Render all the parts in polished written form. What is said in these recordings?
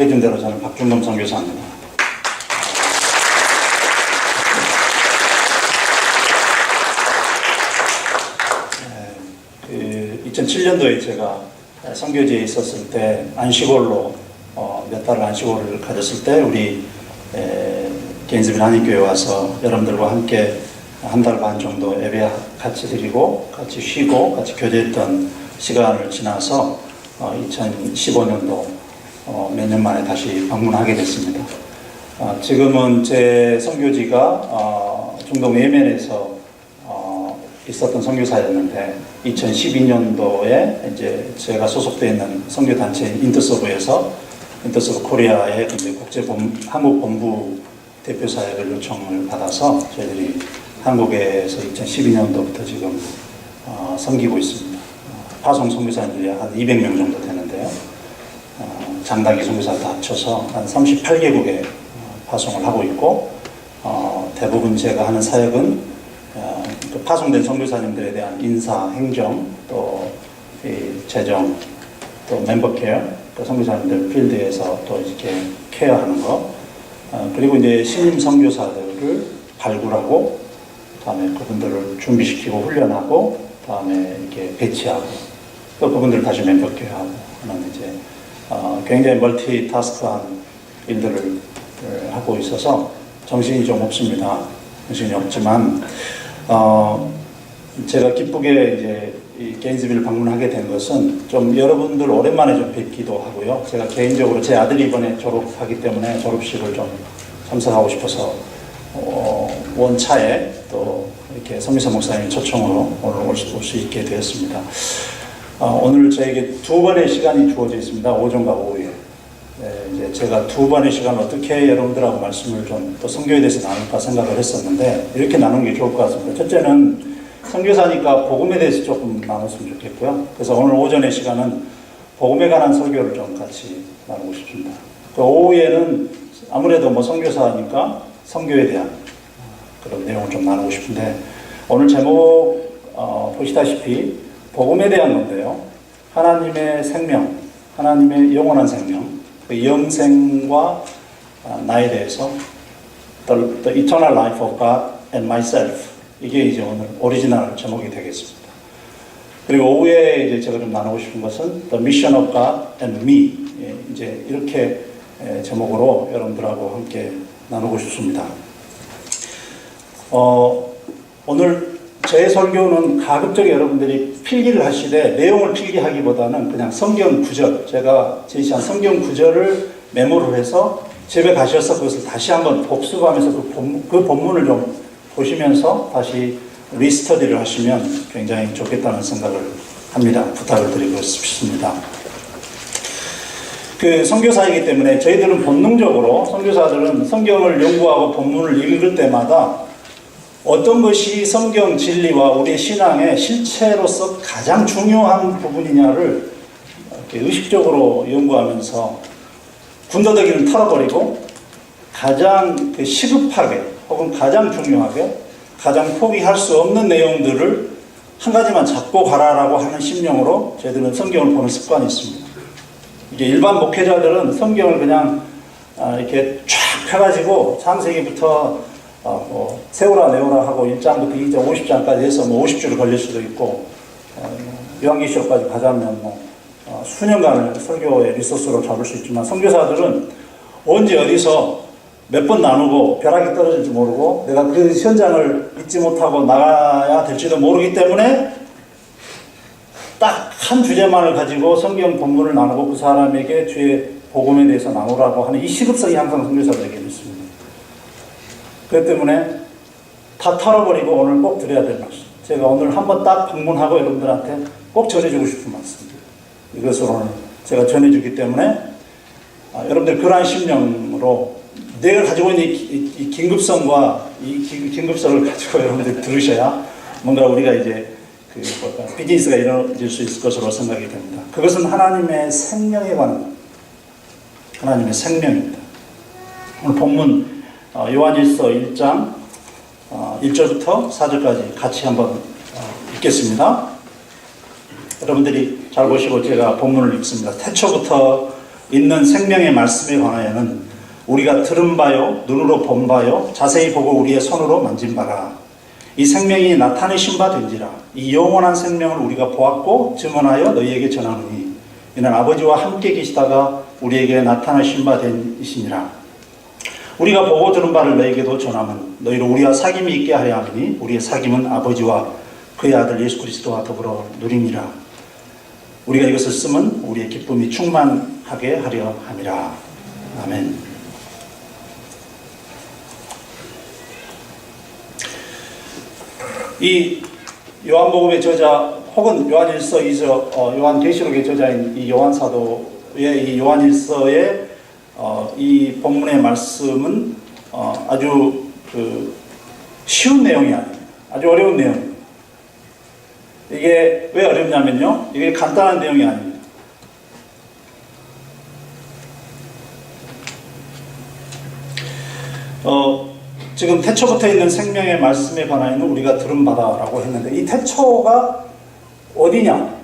해준 대로 저는 박준범 선교사입니다. 2007년도에 제가 선교지에 있었을 때 안식월로 몇 달을 안식월을 가졌을 때 우리 게인스빌 한인교회 와서 여러분들과 함께 한 달 반 정도 예배 같이 드리고 같이 쉬고 같이 교제했던 시간을 지나서 2015년도 몇 년 만에 다시 방문하게 됐습니다. 지금은 제 선교지가 중동 예멘에서 있었던 선교사였는데 2012년도에 이제 제가 소속되어 있는 선교단체인 인터서브에서 인터서브 코리아의 국제 한국 본부 대표 사역을 요청을 받아서 저희들이 한국에서 2012년도부터 지금 섬기고 있습니다. 파송 선교사님들이 한 200명 정도 되는데요. 장단기 선교사 다 합쳐서 한 38개국에 파송을 하고 있고 대부분 제가 하는 사역은 파송된 선교사님들에 대한 인사, 행정, 또 재정, 또 멤버 케어, 또 선교사님들 필드에서 또 이렇게 케어하는 거, 그리고 이제 신임 선교사들을 발굴하고, 다음에 그분들을 준비시키고 훈련하고, 다음에 이렇게 배치하고, 또 그분들을 다시 멤버 케어하고 하는 이제 굉장히 멀티타스크한 일들을 하고 있어서 정신이 좀 없습니다. 정신이 없지만. 제가 기쁘게 이제 이 게인스빌을 방문하게 된 것은 좀 여러분들 오랜만에 좀 뵙기도 하고요. 제가 개인적으로 제 아들이 이번에 졸업하기 때문에 졸업식을 좀 참석하고 싶어서 원차에 또 이렇게 선미사 목사님 초청으로 오늘 올 수 있게 되었습니다. 오늘 저에게 두 번의 시간이 주어져 있습니다. 오전과 오후에. 이제 제가 두 번의 시간 어떻게 여러분들하고 말씀을 좀 또 선교에 대해서 나눌까 생각을 했었는데 이렇게 나누는 게 좋을 것 같습니다. 첫째는 선교사니까 복음에 대해서 조금 나눴으면 좋겠고요. 그래서 오늘 오전의 시간은 복음에 관한 설교를 좀 같이 나누고 싶습니다. 그 오후에는 아무래도 뭐 선교사니까 선교에 대한 그런 내용을 좀 나누고 싶은데 오늘 제목 보시다시피 복음에 대한 건데요. 하나님의 생명, 하나님의 영원한 생명, 그 영생과 나에 대해서 The Eternal Life of God and Myself, 이게 이제 오늘 오리지널 제목이 되겠습니다. 그리고 오후에 이제 제가 좀 나누고 싶은 것은 The Mission of God and Me, 이제 이렇게 제목으로 여러분들하고 함께 나누고 싶습니다. 오늘 제 설교는 가급적 여러분들이 필기를 하시되 내용을 필기하기보다는 그냥 성경 구절, 제가 제시한 성경 구절을 메모를 해서 집에 가셔서 그것을 다시 한번 복습하면서 그 본문을 좀 보시면서 다시 리스터디를 하시면 굉장히 좋겠다는 생각을 합니다. 부탁을 드리고 싶습니다. 그 선교사이기 때문에 저희들은 본능적으로 선교사들은 성경을 연구하고 본문을 읽을 때마다 어떤 것이 성경 진리와 우리의 신앙의 실체로서 가장 중요한 부분이냐를 의식적으로 연구하면서 군더더기를 털어버리고 가장 시급하게 혹은 가장 중요하게 가장 포기할 수 없는 내용들을 한 가지만 잡고 가라라고 하는 심령으로 저희들은 성경을 보는 습관이 있습니다. 이게 일반 목회자들은 성경을 그냥 이렇게 쫙 펴가지고 창세기부터 세우라 내오라 하고 1장부터 2장 50장까지 해서 50주를 걸릴 수도 있고 요한계시록까지 가자면 수년간을 설교의 리소스로 잡을 수 있지만 선교사들은 언제 어디서 몇 번 나누고 벼락이 떨어질지 모르고 내가 그 현장을 잊지 못하고 나가야 될지도 모르기 때문에 딱 한 주제만을 가지고 성경 본문을 나누고 그 사람에게 주의 복음에 대해서 나누라고 하는 이 시급성이 항상 선교사들에게 있습니다. 그렇기 때문에 다 털어버리고 오늘 꼭 드려야 될 말씀, 제가 오늘 한번 딱 방문하고 여러분들한테 꼭 전해주고 싶은 말씀입니다. 이것을 오늘 제가 전해주기 때문에 여러분들 그러한 심령으로 내가 가지고 있는 이 긴급성과 이 긴급성을 가지고 여러분들 들으셔야 뭔가 우리가 이제 비즈니스가 이루어질 수 있을 것으로 생각이 됩니다. 그것은 하나님의 생명에 관한 겁니다. 하나님의 생명입니다. 오늘 본문 요한일서 1장 1절부터 4절까지 같이 한번 읽겠습니다. 여러분들이 잘 보시고 제가 본문을 읽습니다. 태초부터 있는 생명의 말씀에 관하여는 우리가 들은 바요 눈으로 본 바요 자세히 보고 우리의 손으로 만진 바라. 이 생명이 나타내신 바 된지라. 이 영원한 생명을 우리가 보았고 증언하여 너희에게 전하노니 이는 아버지와 함께 계시다가 우리에게 나타나신 바 되시니라. 우리가 보고 들은 바를 너희에게도 전하면 너희로 우리와 사귐이 있게 하려 하니 우리의 사귐은 아버지와 그의 아들 예수 그리스도와 더불어 누리니라. 우리가 이것을 쓰면 우리의 기쁨이 충만하게 하려 함이라. 아멘. 이 요한복음의 저자 혹은 요한일서 2서 요한계시록의 저자인 이 요한사도의 이 요한일서의 이 본문의 말씀은 아주 쉬운 내용이 아닙니다. 아주 어려운 내용입니다. 이게 왜 어렵냐면요, 이게 간단한 내용이 아닙니다. 지금 태초부터 있는 생명의 말씀에 관하여는 우리가 들은 바다라고 했는데 이 태초가 어디냐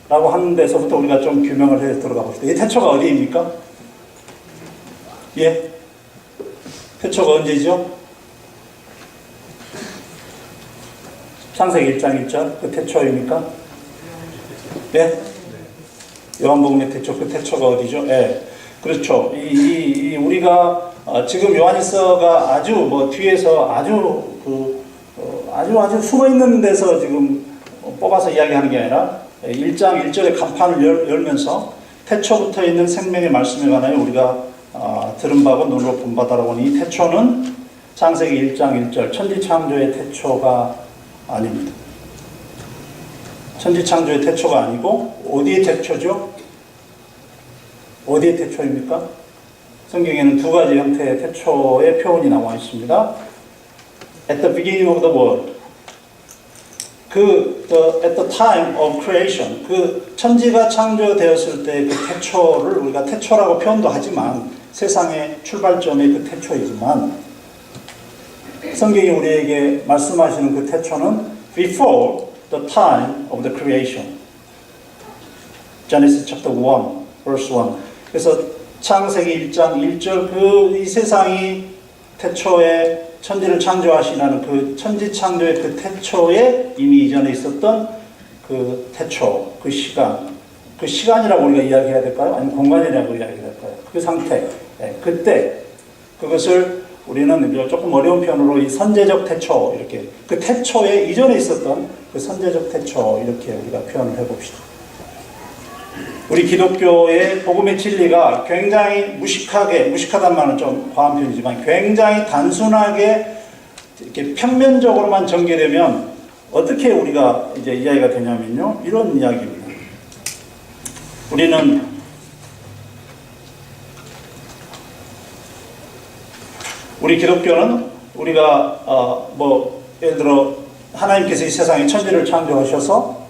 라고 하는 데서부터 우리가 좀 규명을 해서 들어가 봅시다. 이 태초가 어디입니까? 예? 태초가 언제죠? 창세기 1장 1절 그 태초입니까? 예? 요한복음의 태초, 그 태초가 어디죠? 예. 그렇죠. 우리가 지금 요한일서가 아주 뒤에서 아주 숨어 있는 데서 지금 뽑아서 이야기하는 게 아니라 1장 1절의 간판을 열면서 태초부터 있는 생명의 말씀에 관하여 우리가 들은 바고 눈으로 본 바다라고 하니 이 태초는 창세기 1장 1절 천지창조의 태초가 아닙니다. 천지창조의 태초가 아니고 어디의 태초죠? 어디의 태초입니까? 성경에는 두 가지 형태의 태초의 표현이 나와 있습니다. At the beginning of the world. at the time of creation. 그 천지가 창조되었을 때 그 태초를 우리가 태초라고 표현도 하지만 세상의 출발점의 그 태초이지만 성경이 우리에게 말씀하시는 그 태초는 before the time of the creation. Genesis chapter 1, verse 1. 그래서 창세기 1장 1절 이 세상이 태초에 천지를 창조하시라는 그 천지 창조의 그 태초에 이미 이전에 있었던 그 태초, 그 시간이라고 우리가 이야기해야 될까요? 아니면 공간이라고 이야기해야 될까요? 그 상태, 그때 그것을 우리는 조금 어려운 표현으로 이 선제적 태초 이렇게 그 태초에 이전에 있었던 그 선제적 태초 이렇게 우리가 표현을 해봅시다. 우리 기독교의 복음의 진리가 굉장히 무식하다는 말은 좀 과한 표현이지만 굉장히 단순하게 이렇게 평면적으로만 전개되면 어떻게 우리가 이제 이야기가 되냐면요, 이런 이야기입니다. 우리 기독교는 우리가 예를 들어 하나님께서 이 세상에 천지를 창조하셔서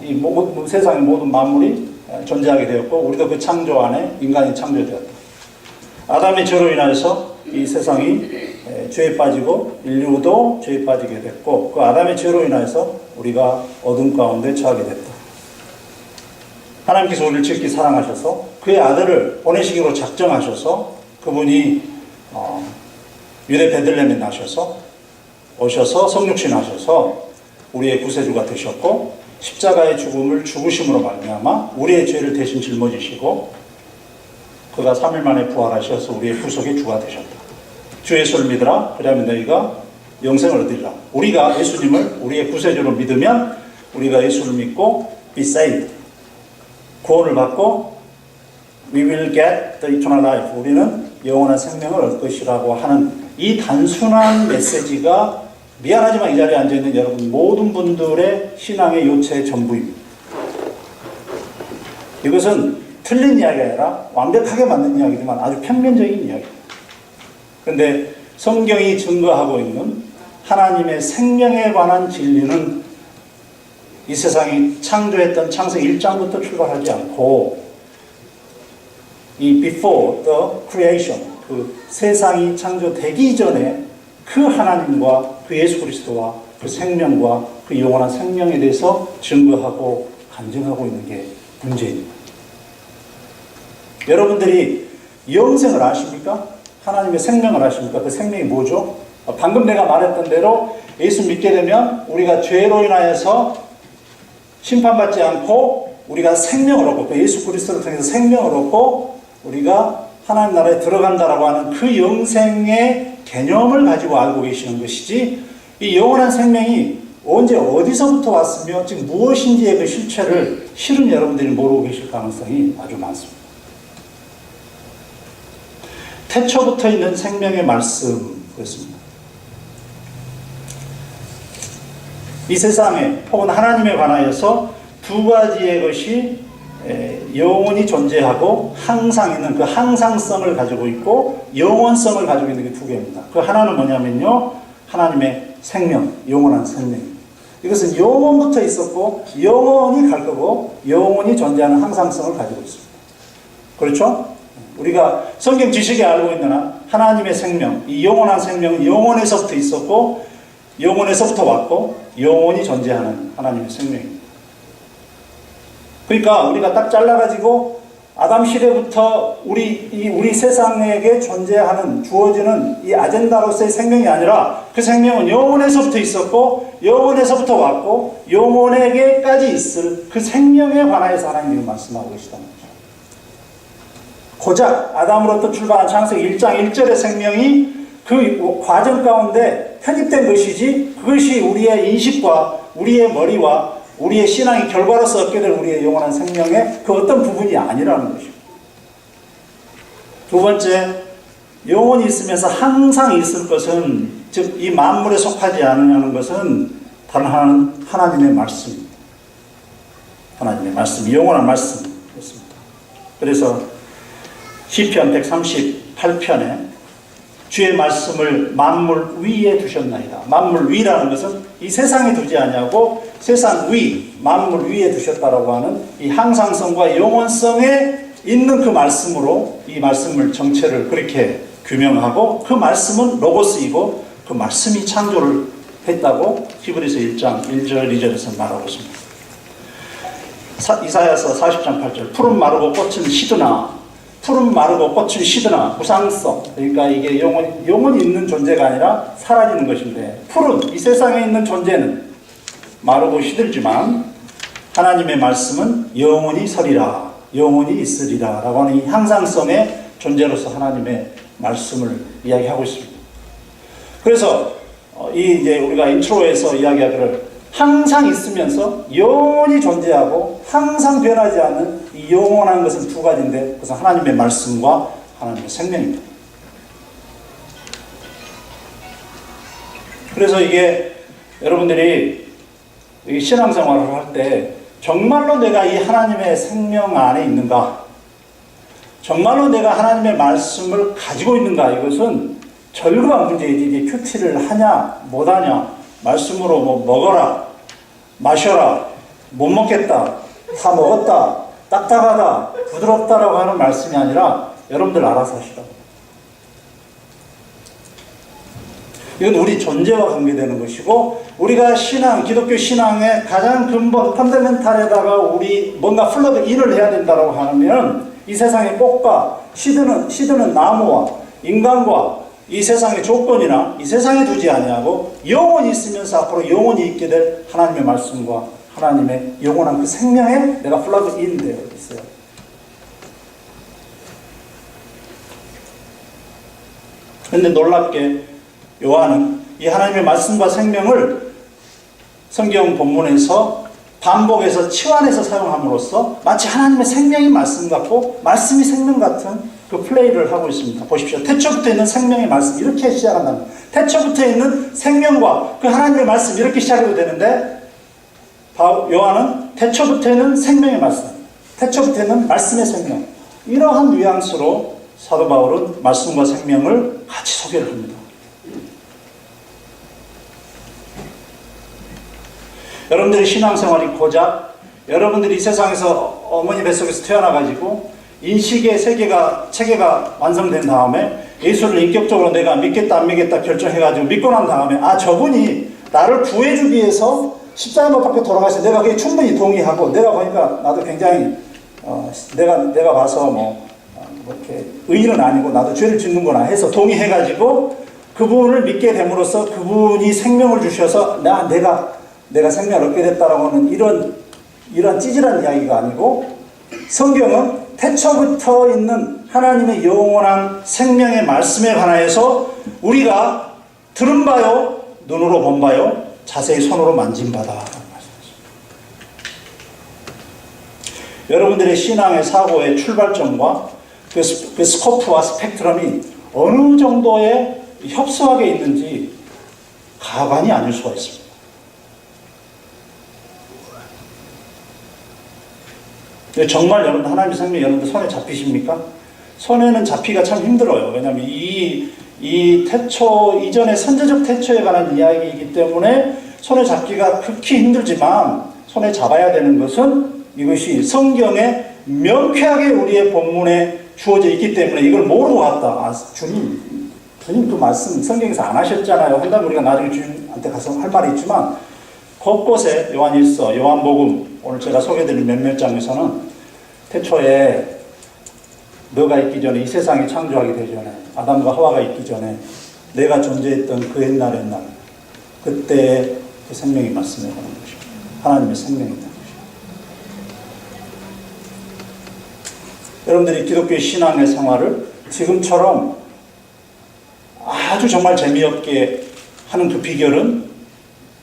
이 세상의 모든 만물이 존재하게 되었고 우리도 그 창조 안에 인간이 창조되었다. 아담의 죄로 인하여서 이 세상이 죄에 빠지고 인류도 죄에 빠지게 됐고 그 아담의 죄로 인하여서 우리가 어둠 가운데 처하게 됐다. 하나님께서 우리를 지극히 사랑하셔서 그의 아들을 보내시기로 작정하셔서 그분이 유대 베들레헴에 나셔서 오셔서 성육신하셔서 우리의 구세주가 되셨고 십자가의 죽음을 죽으심으로 말미암아 우리의 죄를 대신 짊어지시고 그가 3일 만에 부활하셔서 우리의 구속의 주가 되셨다. 주 예수를 믿으라. 그러면 너희가 영생을 얻으리라. 우리가 예수님을 우리의 구세주로 믿으면 우리가 예수를 믿고 be saved. 구원을 받고 we will get the eternal life. 우리는 영원한 생명을 얻을 것이라고 하는 이 단순한 메시지가 미안하지만 이 자리에 앉아있는 여러분 모든 분들의 신앙의 요체의 전부입니다. 이것은 틀린 이야기가 아니라 완벽하게 맞는 이야기지만 아주 평면적인 이야기입니다. 그런데 성경이 증거하고 있는 하나님의 생명에 관한 진리는 이 세상이 창조했던 창세기 1장부터 출발하지 않고 이 before the creation, 그 세상이 창조되기 전에 그 하나님과 그 예수 그리스도와 그 생명과 그 영원한 생명에 대해서 증거하고 간증하고 있는 게 문제입니다. 여러분들이 영생을 아십니까? 하나님의 생명을 아십니까? 그 생명이 뭐죠? 방금 내가 말했던 대로 예수 믿게 되면 우리가 죄로 인하여서 심판받지 않고 우리가 생명을 얻고, 그 예수 그리스도를 통해서 생명을 얻고 우리가 하나님 나라에 들어간다라고 하는 그 영생의 개념을 가지고 알고 계시는 것이지, 이 영원한 생명이 언제 어디서부터 왔으며 지금 무엇인지의 그 실체를 실은 여러분들이 모르고 계실 가능성이 아주 많습니다. 태초부터 있는 생명의 말씀, 그렇습니다. 이 세상에 혹은 하나님에 관하여서 두 가지의 것이 영원히 존재하고 항상 있는 그 항상성을 가지고 있고 영원성을 가지고 있는 게 두 개입니다. 그 하나는 뭐냐면요, 하나님의 생명, 영원한 생명. 이것은 영원부터 있었고 영원히 갈 거고 영원히 존재하는 항상성을 가지고 있습니다. 그렇죠? 우리가 성경 지식에 알고 있는 한 하나님의 생명, 이 영원한 생명은 영원에서부터 있었고 영원에서부터 왔고 영원히 존재하는 하나님의 생명입니다. 그러니까 우리가 딱 잘라가지고 아담 시대부터 우리 세상에게 존재하는, 주어지는 이 아젠다로서의 생명이 아니라 그 생명은 영원에서부터 있었고 영원에서부터 왔고 영원에게까지 있을 그 생명에 관하여서 하나님이 말씀하고 계시다는 거죠. 고작 아담으로부터 출발한 창세기 1장 1절의 생명이 그 과정 가운데 편입된 것이지, 그것이 우리의 인식과 우리의 머리와 우리의 신앙의 결과로서 얻게 될 우리의 영원한 생명의 그 어떤 부분이 아니라는 것입니다. 두 번째, 영원히 있으면서 항상 있을 것은, 즉 이 만물에 속하지 않느냐는 것은 다른 하나님의 말씀입니다. 하나님의 말씀, 영원한 말씀이었습니다. 그래서 시편 138편에 주의 말씀을 만물 위에 두셨나이다. 만물 위라는 것은 이 세상에 두지 아니하고 세상 위, 만물 위에 두셨다라고 하는 이 항상성과 영원성에 있는 그 말씀으로 이 말씀을 정체를 그렇게 규명하고, 그 말씀은 로고스이고 그 말씀이 창조를 했다고 히브리서 1장 1절 2절에서 말하고 있습니다. 이사야서 40장 8절 푸른 마르고 꽃은 시드나, 푸른 마르고 꽃은 시드나, 무상성, 그러니까 이게 영원히 있는 존재가 아니라 사라지는 것인데, 푸른 이 세상에 있는 존재는 마르고 시들지만 하나님의 말씀은 영원히 서리라, 영원히 있으리라 라고 하는 이 항상성의 존재로서 하나님의 말씀을 이야기하고 있습니다. 그래서 이제 우리가 인트로에서 이야기하기를 항상 있으면서 영원히 존재하고 항상 변하지 않는 이 영원한 것은 두 가지인데, 그것은 하나님의 말씀과 하나님의 생명입니다. 그래서 이게 여러분들이 신앙생활을 할 때 정말로 내가 이 하나님의 생명 안에 있는가, 정말로 내가 하나님의 말씀을 가지고 있는가, 이것은 절구한 문제이지, 이게 큐티를 하냐 못하냐, 말씀으로 뭐 먹어라, 마셔라, 못 먹겠다, 다 먹었다, 딱딱하다, 부드럽다라고 하는 말씀이 아니라 여러분들 알아서 하시라고. 이건 우리 존재와 관계되는 것이고, 우리가 기독교 신앙의 가장 근본, 펀더멘탈에다가 우리 뭔가 플러그 인을 해야 된다고 하면, 이 세상의 꽃과 시드는 나무와 인간과 이 세상의 조건이나 이 세상에 두지 아니하고 영원히 있으면서 앞으로 영원히 있게 될 하나님의 말씀과 하나님의 영원한 그 생명에 내가 플러그 인 되어 있어요. 그런데 놀랍게 요한은 이 하나님의 말씀과 생명을 성경 본문에서 반복해서 치환해서 사용함으로써 마치 하나님의 생명이 말씀 같고 말씀이 생명 같은 그 플레이를 하고 있습니다. 보십시오. 태초부터 있는 생명의 말씀, 이렇게 시작한다는 거예요. 태초부터 있는 생명과 그 하나님의 말씀, 이렇게 시작해도 되는데, 요한은 태초부터 있는 생명의 말씀, 태초부터 있는 말씀의 생명, 이러한 뉘앙스로 사도 바울은 말씀과 생명을 같이 소개를 합니다. 여러분들의 신앙생활이 고작 여러분들이 이 세상에서 어머니 뱃속에서 태어나가지고 인식의 체계가 완성된 다음에 예수를 인격적으로 내가 믿겠다 안 믿겠다 결정해가지고 믿고 난 다음에, 저분이 나를 구해주기 위해서 십자가 못 박혀 돌아가서 내가 그게 충분히 동의하고, 내가 보니까 나도 굉장히 내가 봐서 뭐 이렇게 의인은 아니고 나도 죄를 짓는구나 해서 동의해가지고 그분을 믿게 됨으로써 그분이 생명을 주셔서 내가 생명을 얻게 됐다라고 하는 이런 찌질한 이야기가 아니고, 성경은 태초부터 있는 하나님의 영원한 생명의 말씀에 관하여서 우리가 들은 바요, 눈으로 본 바요, 자세히 손으로 만진 바다. 여러분들의 신앙의 사고의 출발점과 그 스코프와 스펙트럼이 어느 정도의 협소하게 있는지 가관이 아닐 수가 있습니다. 정말 여러분 하나님의 생명이 여러분들 손에 잡히십니까? 손에는 잡히기가 참 힘들어요. 왜냐하면 이 태초 이전의 선제적 태초에 관한 이야기이기 때문에 손에 잡기가 극히 힘들지만, 손에 잡아야 되는 것은 이것이 성경에 명쾌하게 우리의 본문에 주어져 있기 때문에 이걸 모르고 왔다. 주님 그 말씀 성경에서 안 하셨잖아요. 한다면 우리가 나중에 주님한테 가서 할 말이 있지만, 곳곳에 요한일서, 요한복음, 오늘 제가 소개해드린 몇몇 장에서는 태초에 너가 있기 전에, 이 세상이 창조하기 되기 전에, 아담과 하와가 있기 전에 내가 존재했던 그 옛날 그때의 그 생명이 말씀에 관한 것입니다. 하나님의 생명이다. 여러분들이 기독교의 신앙의 생활을 지금처럼 아주 정말 재미없게 하는 그 비결은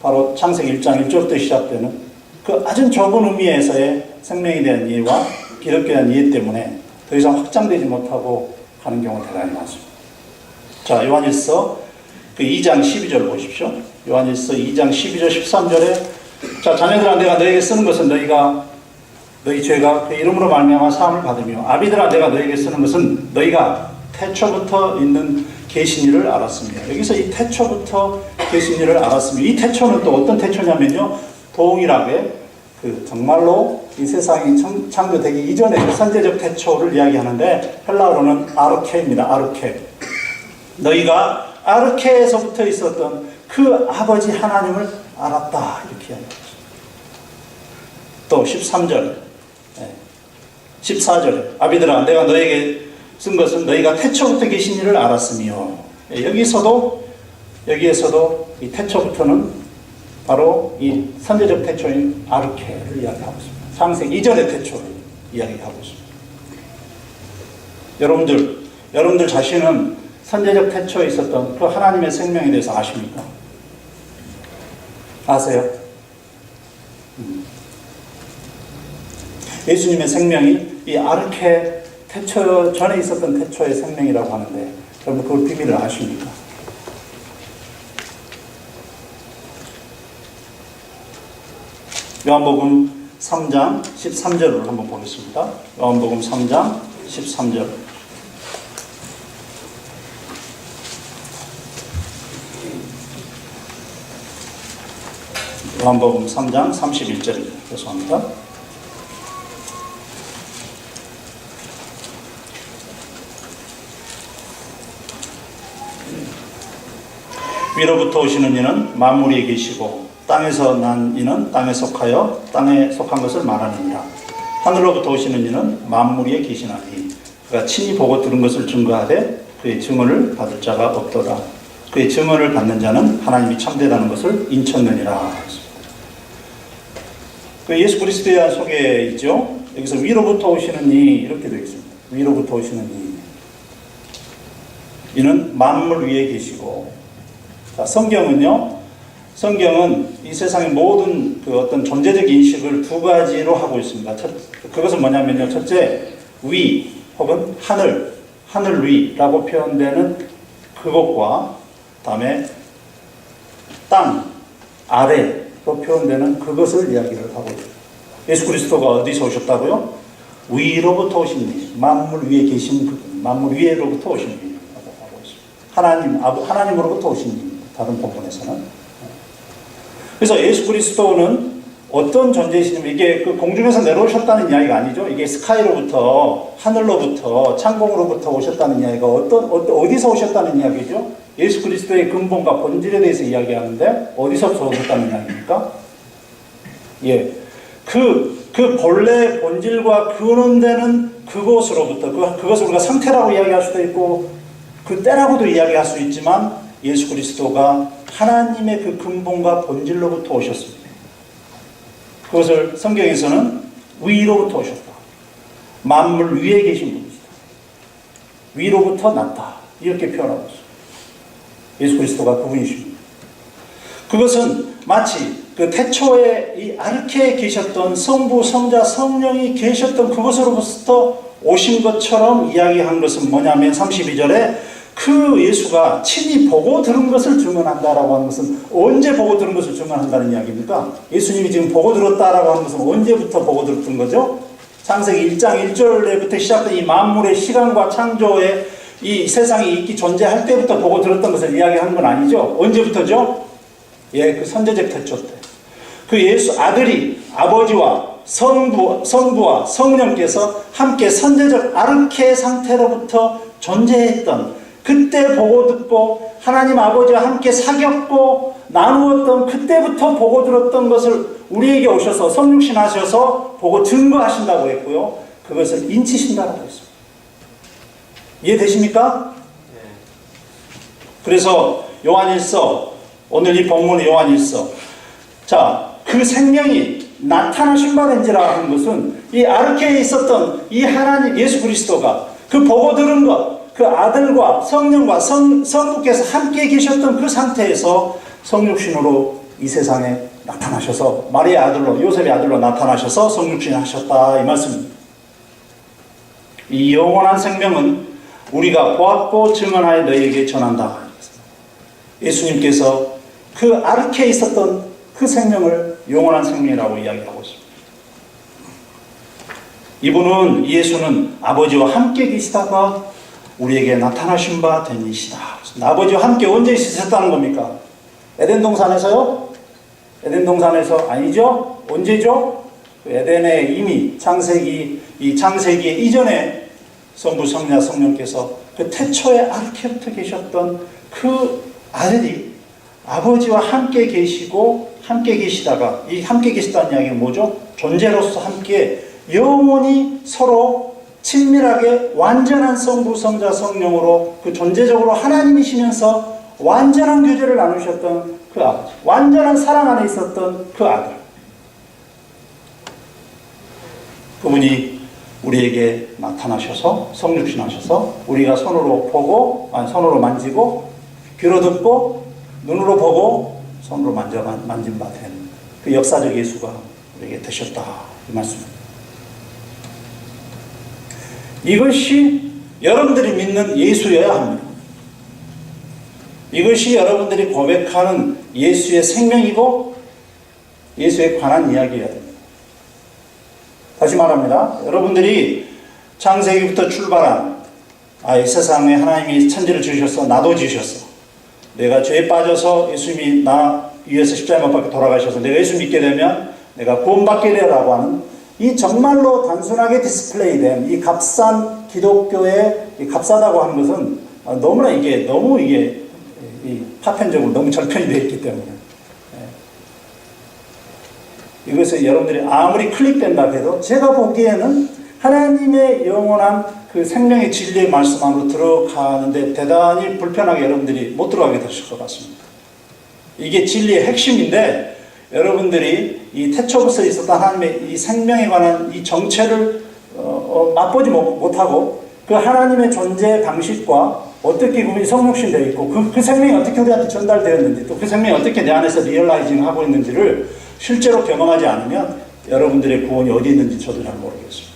바로 창세기 1장 1절부터 시작되는 그 아주 좁은 의미에서의 생명에 대한 이해와 기독교에 대한 이해 때문에 더 이상 확장되지 못하고 가는 경우가 대단히 많습니다. 자, 요한일서 그 2장 12절 보십시오. 요한일서 2장 12절 13절에 자, 자녀들아 내가 너에게 쓰는 것은 너희 죄가 그 이름으로 말미암아 사함을 받으며, 아비들아 내가 너에게 쓰는 것은 너희가 태초부터 있는 계신 이를 알았으며. 여기서 이 태초부터 계신 이를 알았으며, 이 태초는 또 어떤 태초냐면요, 동일하게 그 정말로 이 세상이 창조되기 이전의 선제적 태초를 이야기하는데, 헬라어로는 아르케입니다. 아르케. 너희가 아르케에서부터 있었던 그 아버지 하나님을 알았다, 이렇게 이야기합니다. 또 13절 14절에 아비들아 내가 너에게 쓴 것은 너희가 태초부터 계신 이를 알았으며. 여기에서도 이 태초부터는 바로 이 선제적 태초인 아르케를 이야기하고 있습니다. 창세기 이전의 태초를 이야기하고 있습니다. 여러분들 자신은 선제적 태초에 있었던 그 하나님의 생명에 대해서 아십니까? 아세요? 예수님의 생명이 이 아르케 태초 전에 있었던 태초의 생명이라고 하는데, 여러분 그 비밀을 아십니까? 요한복음 3장 13절을 한번 보겠습니다. 요한복음 3장 13절. 요한복음 3장 31절입니다. 죄송합니다. 위로부터 오시는 이는 만물 위에 계시고 땅에서 난 이는 땅에 속하여 땅에 속한 것을 말하느니라. 하늘로부터 오시는 이는 만물 위에 계시나니 그가 친히 보고 들은 것을 증거하되 그의 증언을 받을 자가 없도다. 그의 증언을 받는 자는 하나님이 참되다는 것을 인쳤느니라. 그 예수 그리스도에 대한 소개이죠. 여기서 위로부터 오시는 이 이렇게 되어 있습니다. 위로부터 오시는 이는 만물 위에 계시고. 자, 성경은 이 세상의 모든 그 어떤 존재적 인식을 두 가지로 하고 있습니다. 그것은 뭐냐면요. 첫째, 위 혹은 하늘 위라고 표현되는 그것과 다음에 땅 아래로 표현되는 그것을 이야기를 하고 있습니다. 예수 그리스도가 어디서 오셨다고요? 위로부터 오신 분, 만물 위에 계신 그분, 만물 위로부터 오신 분이라고 하고 있습니다. 하나님으로부터 오신 분. 다른 본문에서는. 그래서 예수 그리스도는 어떤 존재이시냐면, 이게 그 공중에서 내려오셨다는 이야기가 아니죠. 이게 스카이로부터, 하늘로부터, 창공으로부터 오셨다는 이야기가 어디서 오셨다는 이야기죠? 예수 그리스도의 근본과 본질에 대해서 이야기하는데, 어디서부터 오셨다는 이야기입니까? 예. 그 본래 본질과 근원되는 그것으로부터 그것을 우리가 상태라고 이야기할 수도 있고 그 때라고도 이야기할 수 있지만 예수 그리스도가 하나님의 그 근본과 본질로부터 오셨습니다. 그것을 성경에서는 위로부터 오셨다. 만물 위에 계신 분이시다. 위로부터 났다. 이렇게 표현하고 있습니다. 예수 그리스도가 그분이십니다. 그것은 마치 그 태초에 이 아르케에 계셨던 성부, 성자, 성령이 계셨던 그것으로부터 오신 것처럼 이야기한 것은 뭐냐면 32절에 그 예수가 친히 보고 들은 것을 증언한다라고 하는 것은 언제 보고 들은 것을 증언한다는 이야기입니까? 예수님이 지금 보고 들었다라고 하는 것은 언제부터 보고 들었던 거죠? 창세기 1장 1절부터 시작된 이 만물의 시간과 창조의 이 세상이 있기 존재할 때부터 보고 들었던 것을 이야기하는 건 아니죠? 언제부터죠? 예, 그 선제적 태초 때. 그 예수 아들이 아버지와 성부와 성령께서 함께 선제적 아르케 상태로부터 존재했던 그때 보고 듣고 하나님 아버지와 함께 사귀었고 나누었던 그때부터 보고 들었던 것을 우리에게 오셔서 성육신 하셔서 보고 증거하신다고 했고요. 그것을 인치신다고 했습니다. 이해되십니까? 그래서 요한일서, 오늘 이 본문의 요한일서, 자, 그 생명이 나타나신 바 된지라 하는 것은 이 아르케에 있었던 이 하나님 예수 그리스도가 그 보고 들은 것, 그 아들과 성령과 성부께서 함께 계셨던 그 상태에서 성육신으로 이 세상에 나타나셔서 마리아의 아들로, 요셉의 아들로 나타나셔서 성육신 하셨다 이 말씀입니다. 이 영원한 생명은 우리가 보았고 증언하여 너희에게 전한다. 예수님께서 그 아르케에 있었던 그 생명을 영원한 생명이라고 이야기하고 있습니다. 이분은, 예수는 아버지와 함께 계시다가 우리에게 나타나신 바 된 이시다. 아버지와 함께 언제 있으셨다는 겁니까? 에덴 동산에서요? 에덴 동산에서 아니죠? 언제죠? 에덴에 이미 창세기 이전에 성부, 성자, 성령께서 그 태초에 아르케부터 계셨던 그 아들이 아버지와 함께 계시고 함께 계시다가, 이 함께 계시다는 이야기는 뭐죠? 존재로서 함께 영원히 서로 친밀하게 완전한 성부, 성자, 성령으로 그 존재적으로 하나님이시면서 완전한 교제를 나누셨던 그 아버지, 완전한 사랑 안에 있었던 그 아들, 그분이 우리에게 나타나셔서 성육신하셔서 우리가 손으로 보고, 손으로 만지고, 귀로 듣고, 눈으로 보고, 손으로 만진 바 된 그 역사적 예수가 우리에게 되셨다 이 말씀입니다. 이것이 여러분들이 믿는 예수여야 합니다. 이것이 여러분들이 고백하는 예수의 생명이고 예수에 관한 이야기여야 됩니다. 다시 말합니다. 여러분들이 창세기부터 출발한 이 세상에 하나님이 천지를 지으셨어, 나도 지으셨어, 내가 죄에 빠져서 예수님이 나 위해서 십자가에 못 박혀 돌아가셔서 내가 예수 믿게 되면 내가 구원받게 되라고 하는 이 정말로 단순하게 디스플레이된 이 값싼 기독교의 이 값싸다고 하는 것은 너무나 너무 이 파편적으로 너무 절편이 되어 있기 때문에 이것을 여러분들이 아무리 클릭된다 해도 제가 보기에는 하나님의 영원한 그 생명의 진리의 말씀 안으로 들어가는데 대단히 불편하게 여러분들이 못 들어가게 되실 것 같습니다. 이게 진리의 핵심인데 여러분들이 이 태초부터 있었던 하나님의 이 생명에 관한 이 정체를 맛보지 못하고 그 하나님의 존재 방식과 어떻게 그분이 성육신되어 있고 그 생명이 어떻게 우리한테 전달되었는지 또 그 생명이 어떻게 내 안에서 리얼라이징 하고 있는지를 실제로 경험하지 않으면 여러분들의 구원이 어디 있는지 저도 잘 모르겠습니다.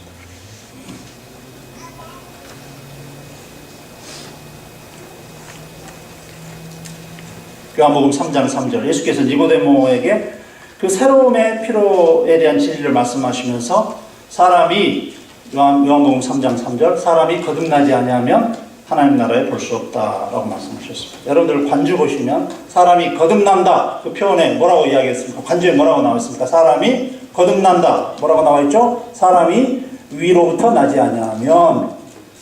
요한복음 3장 3절 예수께서 니고데모에게 그 새로움의 필요에 대한 진리를 말씀하시면서 사람이 요한복음 3장 3절 사람이 거듭나지 아니하면 하나님 나라에 볼 수 없다라고 말씀하셨습니다. 여러분들 관주 보시면 사람이 거듭난다 그 표현에 뭐라고 이야기했습니까? 관주에 뭐라고 나와있습니까? 사람이 거듭난다 뭐라고 나와있죠? 사람이 위로부터 나지 아니하면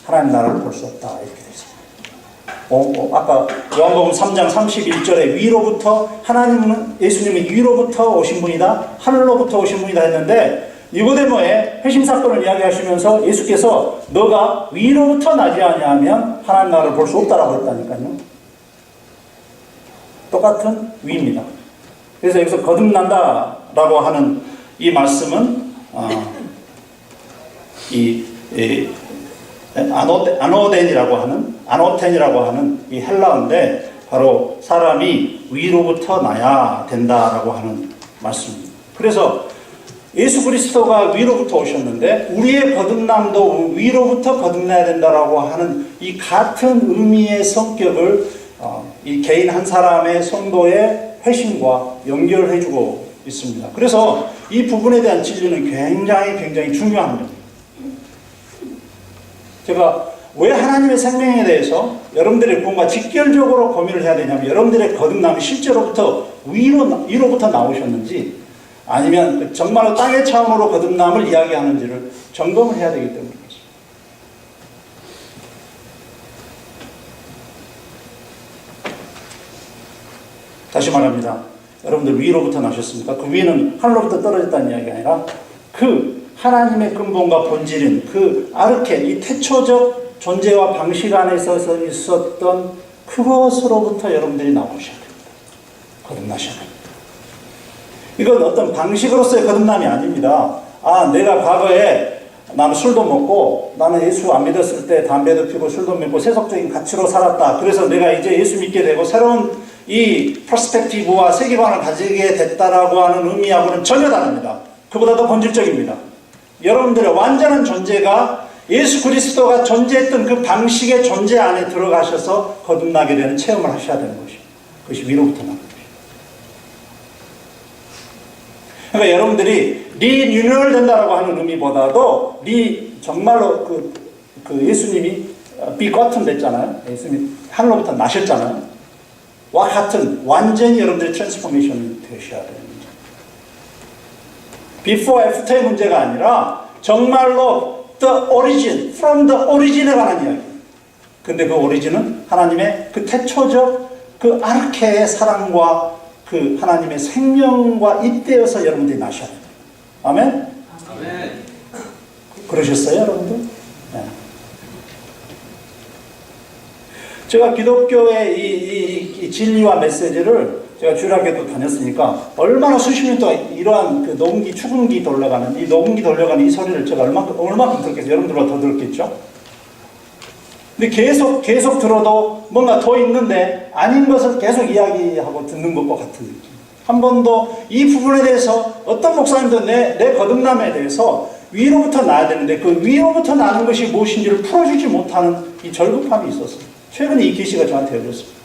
하나님 나라를 볼 수 없다 이렇게 되어 있습니다. 아까 요한복음 3장 31절에 위로부터 하나님은 예수님이 위로부터 오신 분이다 하늘로부터 오신 분이다 했는데 니고데모의 회심 사건을 이야기하시면서 예수께서 너가 위로부터 나지 아니하면 하나님 나라를 볼 수 없다라고 했다니까요. 똑같은 위입니다. 그래서 여기서 거듭난다라고 하는 이 말씀은 아노텐이라고 하는 이 헬라어인데 바로 사람이 위로부터 나야 된다라고 하는 말씀입니다. 그래서 예수 그리스도가 위로부터 오셨는데 우리의 거듭남도 위로부터 거듭나야 된다라고 하는 이 같은 의미의 성격을 이 개인 한 사람의 성도의 회심과 연결해주고 있습니다. 그래서 이 부분에 대한 진리는 굉장히 중요한 겁니다. 제가 왜 하나님의 생명에 대해서 여러분들의 구원과 직결적으로 고민을 해야 되냐면 여러분들의 거듭남이 실제로부터 위로부터 나오셨는지 아니면 정말로 땅의 차원으로 거듭남을 이야기하는지를 점검을 해야 되기 때문입니다. 다시 말합니다. 여러분들 위로부터 나셨습니까? 그 위는 하늘로부터 떨어졌다는 이야기가 아니라 그 하나님의 근본과 본질인 그 아르케, 이 태초적 존재와 방식 안에서 있었던 그것으로부터 여러분들이 나오셔야 됩니다. 거듭나셔야 됩니다. 이건 어떤 방식으로서의 거듭남이 아닙니다. 내가 과거에 나는 술도 먹고 나는 예수 안 믿었을 때 담배도 피고 술도 먹고 세속적인 가치로 살았다. 그래서 내가 이제 예수 믿게 되고 새로운 이 퍼스펙티브와 세계관을 가지게 됐다라고 하는 의미하고는 전혀 다릅니다. 그보다 더 본질적입니다. 여러분들의 완전한 존재가 예수 그리스도가 존재했던 그 방식의 존재 안에 들어가셔서 거듭나게 되는 체험을 하셔야 되는 것이죠. 그것이 위로부터 나는 것이죠. 그러니까 여러분들이 리뉴얼 된다라고 하는 의미보다도 정말로 그 예수님이 비거튼 됐잖아요. 예수님이 하늘로부터 나셨잖아요. 와 같은 완전히 여러분들이 트랜스포메이션이 되셔야 됩니다. before, after의 문제가 아니라 정말로 the origin, from the origin에 관한 이야기. 근데 그 오리진은 하나님의 그 태초적 그 아르케의 사랑과 그 하나님의 생명과 잇대어서 여러분들이 나셔야 됩니다. 아멘? 아멘. 그러셨어요, 여러분들? 네. 제가 기독교의 이 진리와 메시지를 제가 주일학교도 다녔으니까 얼마나 수십 년 동안 이러한 그 녹음기, 축음기 돌려가는 이 소리를 제가 얼마큼 들었겠어요? 여러분들보다 더 들었겠죠? 근데 계속 들어도 뭔가 더 있는데 아닌 것을 계속 이야기하고 듣는 것과 같은 느낌. 한 번도 이 부분에 대해서 어떤 목사님도 내 거듭남에 대해서 위로부터 나야 되는데 그 위로부터 나는 것이 무엇인지를 풀어주지 못하는 이 절급함이 있었어요. 최근에 이 계시가 저한테 열렸습니다.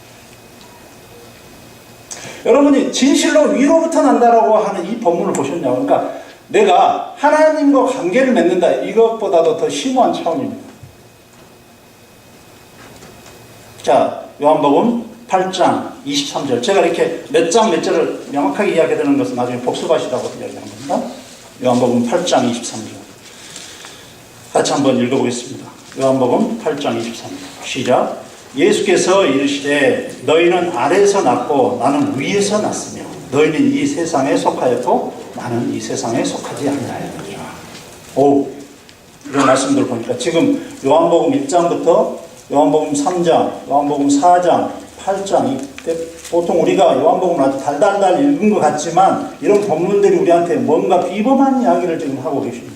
여러분이 진실로 위로부터 난다라고 하는 이 본문을 보셨냐고. 그러니까 내가 하나님과 관계를 맺는다. 이것보다도 더 심오한 차원입니다. 자, 요한복음 8장 23절. 제가 이렇게 몇 절을 명확하게 이야기하는 것은 나중에 복습하시라고 이야기하는 겁니다. 요한복음 8장 23절. 같이 한번 읽어보겠습니다. 요한복음 8장 23절. 시작. 예수께서 이르시되 너희는 아래에서 났고 나는 위에서 났으며 너희는 이 세상에 속하였고 나는 이 세상에 속하지 아니하였느니라. 이런 말씀들 보니까 지금 요한복음 1장부터 요한복음 3장, 요한복음 4장, 8장 이때 보통 우리가 요한복음을 아주 달달달 읽은 것 같지만 이런 본문들이 우리한테 뭔가 비범한 이야기를 지금 하고 계십니다.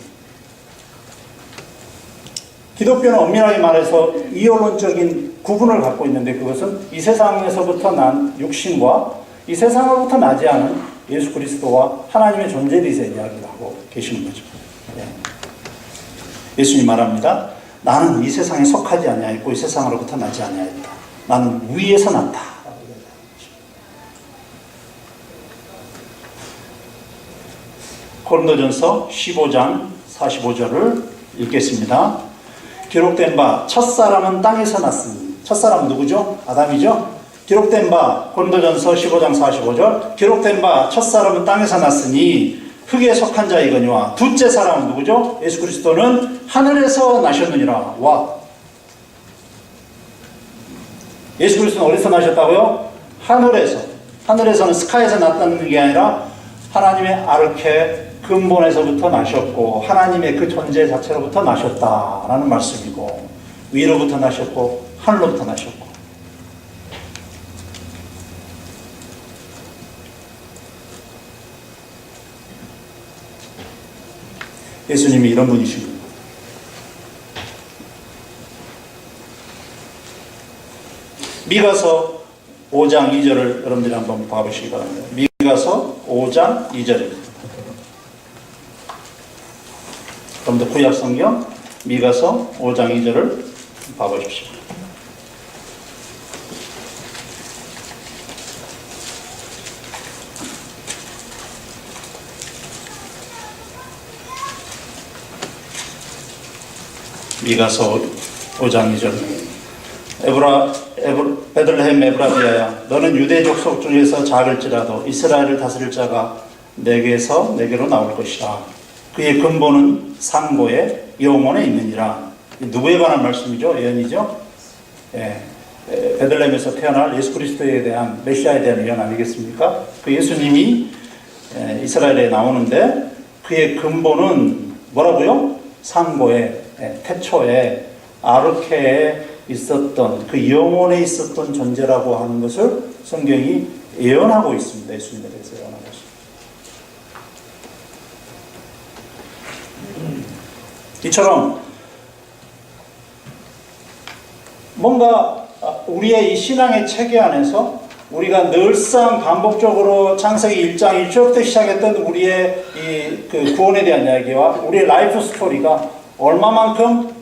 기독교는 엄밀하게 말해서 이원론적인 구분을 갖고 있는데 그것은 이 세상에서부터 난 육신과 이 세상으로부터 나지 않은 예수 그리스도와 하나님의 존재에 대해서 이야기를 하고 계시는 거죠. 예수님 말합니다. 나는 이 세상에 속하지 아니하였고 이 세상으로부터 나지 아니하였다. 나는 위에서 났다. 고린도전서 15장 45절을 읽겠습니다. 기록된 바 첫사람은 땅에서 났으니 첫사람은 누구죠? 아담이죠? 기록된 바 고린도전서 15장 45절 기록된 바 첫사람은 땅에서 났으니 흙에 속한 자이거니와 둘째 사람은 누구죠? 예수 그리스도는 하늘에서 나셨느니라. 와. 예수 그리스도는 어디서 나셨다고요? 하늘에서. 하늘에서는 스카이에서 났다는 게 아니라 하나님의 아르케 근본에서부터 나셨고 하나님의 그 존재 자체로부터 나셨다라는 말씀이고, 위로부터 나셨고 하늘로부터 나셨고. 예수님이 이런 분이십니다. 미가서 5장 2절을 여러분들이 한번 봐보시기 바랍니다. 미가서 5장 2절입니다. 여러분들 구약성경 미가서 5장 2절을 봐보십시오. 미가서 5장 2절. 베들레헴 에브라비아야, 너는 유대 족속 중에서 작을지라도 이스라엘을 다스릴 자가 내게로 나올 것이라. 그의 근본은 상고의 영원에 있느니라. 누구에 관한 말씀이죠? 예언이죠? 예, 베들레헴에서 태어날 예수 그리스도에 대한, 메시아에 대한 예언 아니겠습니까? 그 예수님이 이스라엘에 나오는데 그의 근본은 뭐라고요? 상고의, 태초에 아르케에 있었던, 그 영혼에 있었던 존재라고 하는 것을 성경이 예언하고 있습니다. 예수님에 대해서 예언하고 있습니다. 이처럼 뭔가 우리의 이 신앙의 체계 안에서 우리가 늘상 반복적으로 창세기 1장 1절부터 시작했던 우리의 그 구원에 대한 이야기와 우리의 라이프 스토리가 얼마만큼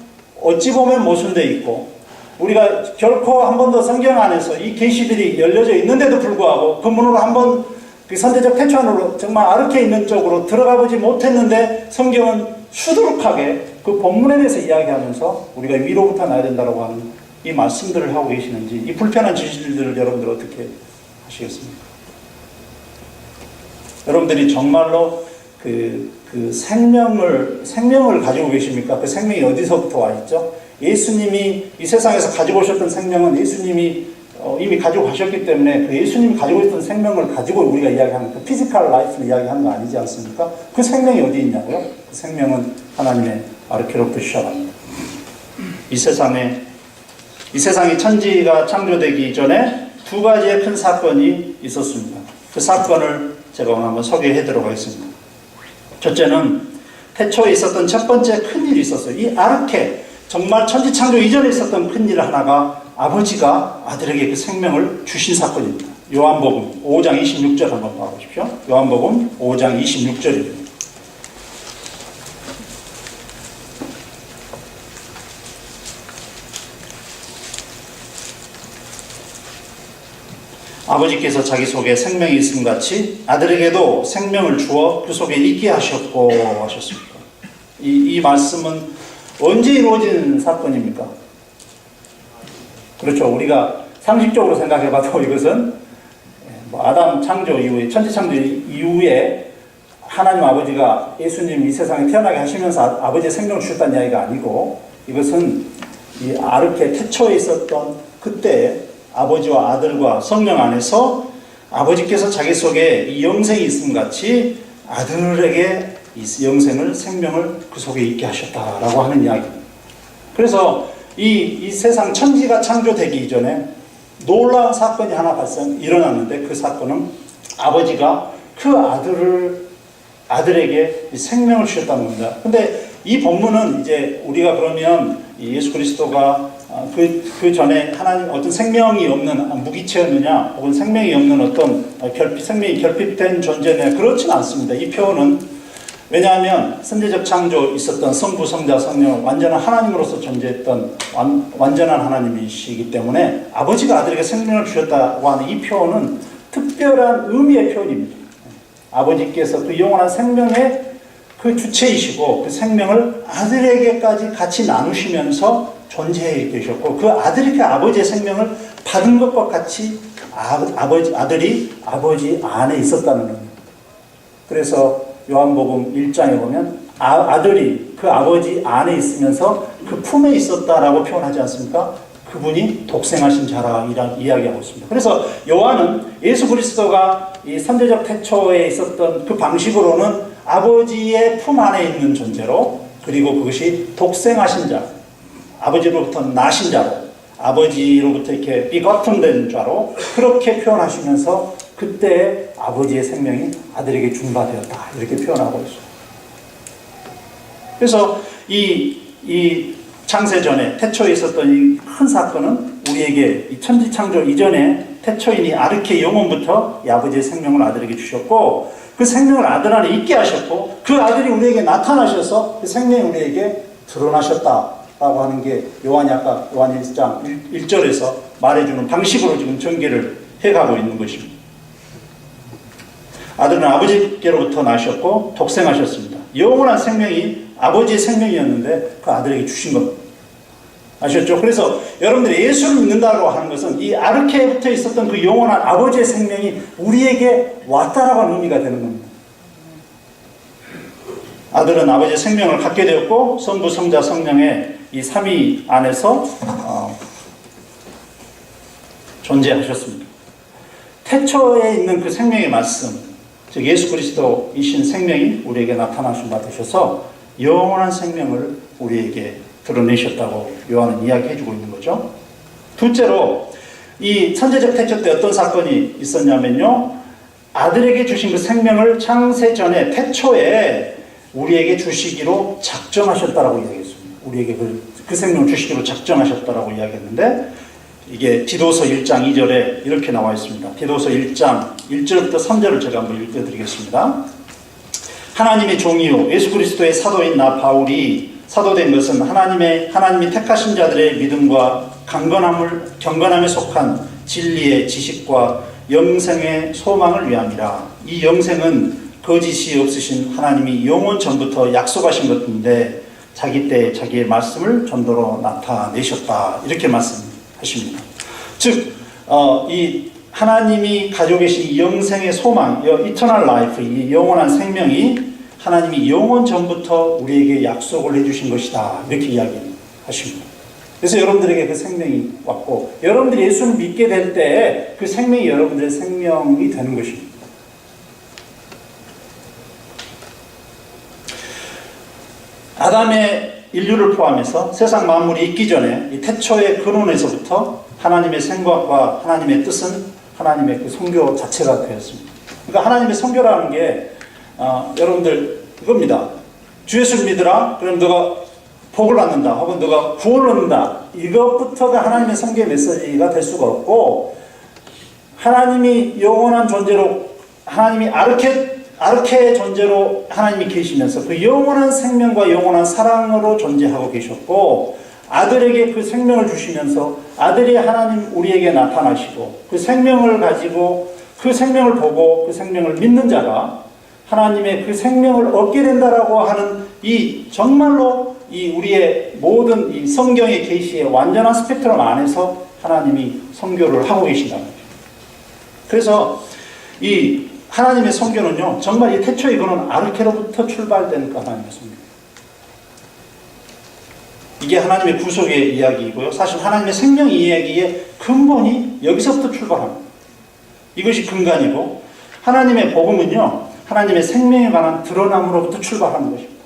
어찌 보면 모순되어 있고, 우리가 결코 한 번도 성경 안에서 이 계시들이 열려져 있는데도 불구하고 그 문으로 한번 그 선대적 태초 안으로 정말 아르케 있는 쪽으로 들어가 보지 못했는데 성경은 수두룩하게 그 본문에 대해서 이야기하면서 우리가 위로부터 나야 된다고 하는 이 말씀들을 하고 계시는지, 이 불편한 진실들을 여러분들 어떻게 하시겠습니까? 여러분들이 정말로 그 생명을 가지고 계십니까? 그 생명이 어디서부터 와 있죠? 예수님이 이 세상에서 가지고 오셨던 생명은 예수님이 이미 가지고 가셨기 때문에 그 예수님이 가지고 있던 생명을 가지고 우리가 이야기하는, 그 피지컬 라이프를 이야기하는 거 아니지 않습니까? 그 생명이 어디 있냐고요? 그 생명은 하나님의 아르케로부터 시작합니다. 이 세상이 천지가 창조되기 전에 두 가지의 큰 사건이 있었습니다. 그 사건을 제가 오늘 한번 소개해드리도록 하겠습니다. 첫째는 태초에 있었던 첫 번째 큰 일이 있었어요. 이 아르케, 정말 천지 창조 이전에 있었던 큰 일 하나가 아버지가 아들에게 그 생명을 주신 사건입니다. 요한복음 5장 26절 한번 봐보십시오. 요한복음 5장 26절입니다. 아버지께서 자기 속에 생명이 있음 같이 아들에게도 생명을 주어 그 속에 있게 하셨고 하셨습니다. 이 말씀은 언제 이루어진 사건입니까? 그렇죠. 우리가 상식적으로 생각해봐도 이것은 아담 창조 이후에, 천지 창조 이후에 하나님 아버지가 예수님 이 세상에 태어나게 하시면서 아버지의 생명을 주셨다는 이야기가 아니고, 이것은 이 아르케 태초에 있었던 그때 아버지와 아들과 성령 안에서 아버지께서 자기 속에 이 영생이 있음 같이 아들에게 이 영생을, 생명을 그 속에 있게 하셨다라고 하는 이야기입니다. 그래서 이 세상 천지가 창조되기 이전에 놀라운 사건이 하나 일어났는데, 그 사건은 아버지가 그 아들에게 생명을 주셨다는 겁니다. 근데 이 본문은 이제 우리가 그러면 예수 그리스도가 그 전에 하나님 어떤 생명이 없는 무기체였느냐, 혹은 생명이 없는 어떤 생명이 결핍된 존재냐, 그렇지는 않습니다. 이 표현은 왜냐하면 선대적 창조 있었던 성부, 성자, 성령, 완전한 하나님으로서 존재했던 완전한 하나님이시기 때문에 아버지가 아들에게 생명을 주셨다고 하는 이 표현은 특별한 의미의 표현입니다. 아버지께서 그 영원한 생명의 그 주체이시고 그 생명을 아들에게까지 같이 나누시면서 존재해 계셨고, 그 아들이 그 아버지의 생명을 받은 것과 같이 아들이 아버지 안에 있었다는 겁니다. 그래서 요한복음 1장에 보면 아들이 그 아버지 안에 있으면서 그 품에 있었다라고 표현하지 않습니까? 그분이 독생하신 자라 이야기하고 있습니다. 그래서 요한은 예수 그리스도가 이 선대적 태초에 있었던 그 방식으로는 아버지의 품 안에 있는 존재로, 그리고 그것이 독생하신 자, 아버지로부터 나신 자로, 아버지로부터 이렇게 비거튼된 자로 그렇게 표현하시면서 그때 아버지의 생명이 아들에게 준 바 되었다, 이렇게 표현하고 있어요. 그래서 이 창세전에 태초에 있었던 이 큰 사건은 우리에게 이 천지창조 이전에 태초인 이 아르케 영혼부터 이 아버지의 생명을 아들에게 주셨고, 그 생명을 아들 안에 있게 하셨고, 그 아들이 우리에게 나타나셔서 그 생명이 우리에게 드러나셨다라고 하는 게 요한이 아까 요한 1장 1절에서 말해주는 방식으로 지금 전개를 해가고 있는 것입니다. 아들은 아버지께로부터 나셨고 독생하셨습니다. 영원한 생명이 아버지의 생명이었는데 그 아들에게 주신 것 아셨죠? 그래서 여러분들이 예수를 믿는다고 하는 것은 이 아르케부터 있었던 그 영원한 아버지의 생명이 우리에게 왔다라고 하는 의미가 되는 겁니다. 아들은 아버지의 생명을 갖게 되었고 성부, 성자, 성령의 이 삼위 안에서 존재하셨습니다. 태초에 있는 그 생명의 말씀, 즉 예수 그리스도이신 생명이 우리에게 나타나신 바 되셔서 영원한 생명을 우리에게 드러내셨다고 요한은 이야기해주고 있는 거죠. 둘째로 이 천재적 태초 때 어떤 사건이 있었냐면요, 아들에게 주신 그 생명을 창세 전에 태초에 우리에게 주시기로 작정하셨다라고 이야기했습니다. 우리에게 그 생명을 주시기로 작정하셨다라고 이야기했는데, 이게 디도서 1장 2절에 이렇게 나와 있습니다. 디도서 1장 1절부터 3절을 제가 한번 읽어드리겠습니다. 하나님의 종이요 예수 그리스도의 사도인 나 바울이 사도된 것은 하나님이 택하신 자들의 믿음과 경건함에 속한 진리의 지식과 영생의 소망을 위함이라. 이 영생은 거짓이 없으신 하나님이 영원 전부터 약속하신 것인데 자기 때 자기의 말씀을 전도로 나타내셨다, 이렇게 말씀하십니다. 즉 이 하나님이 가지고 계신 이 영생의 소망, 이터널 라이프, 이 영원한 생명이 하나님이 영원 전부터 우리에게 약속을 해주신 것이다, 이렇게 이야기하십니다. 그래서 여러분들에게 그 생명이 왔고, 여러분들이 예수를 믿게 될 때 그 생명이 여러분들의 생명이 되는 것입니다. 아담의 인류를 포함해서 세상 만물이 있기 전에 이 태초의 근원에서부터 하나님의 생각과 하나님의 뜻은 하나님의 그 선교 자체가 되었습니다. 그러니까 하나님의 선교라는 게 여러분들 이겁니다. 주 예수를 믿으라, 그럼 너가 복을 받는다, 혹은 너가 구원을 얻는다, 이것부터가 하나님의 선교의 메시지가 될 수가 없고, 하나님이 영원한 존재로, 하나님이 아르케의 존재로 하나님이 계시면서 그 영원한 생명과 영원한 사랑으로 존재하고 계셨고, 아들에게 그 생명을 주시면서 아들이 하나님 우리에게 나타나시고, 그 생명을 가지고 그 생명을 보고 그 생명을 믿는 자가 하나님의 그 생명을 얻게 된다라고 하는 이 정말로 이 우리의 모든 이 성경의 계시의 완전한 스펙트럼 안에서 하나님이 선교를 하고 계신다는 거죠. 그래서 이 하나님의 선교는요, 정말 이 태초의 근원 아르케로부터 출발된 그 하나님의 선교. 이게 하나님의 구속의 이야기이고요. 사실 하나님의 생명 이야기의 근본이 여기서부터 출발합니다. 이것이 근간이고, 하나님의 복음은요, 하나님의 생명에 관한 드러남으로부터 출발하는 것입니다.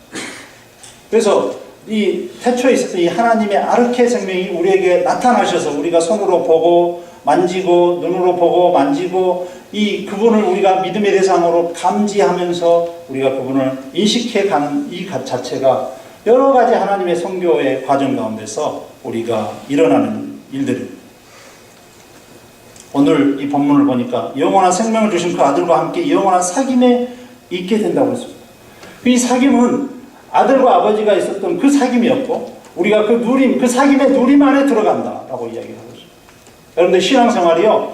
그래서 이 태초에 있었던 이 하나님의 아르케 생명이 우리에게 나타나셔서 우리가 손으로 보고 만지고 눈으로 보고 만지고 이 그분을 우리가 믿음의 대상으로 감지하면서 우리가 그분을 인식해가는 이 자체가 여러 가지 하나님의 선교의 과정 가운데서 우리가 일어나는 일들입니다. 오늘 이 본문을 보니까 영원한 생명을 주신 그 아들과 함께 영원한 사귐에 있게 된다고 했습니다. 이 사귐은 아들과 아버지가 있었던 그 사귐이었고, 우리가 그 누림, 그 사귐의 누림 안에 들어간다라고 이야기를 하고 있습니다. 여러분들 신앙생활이요,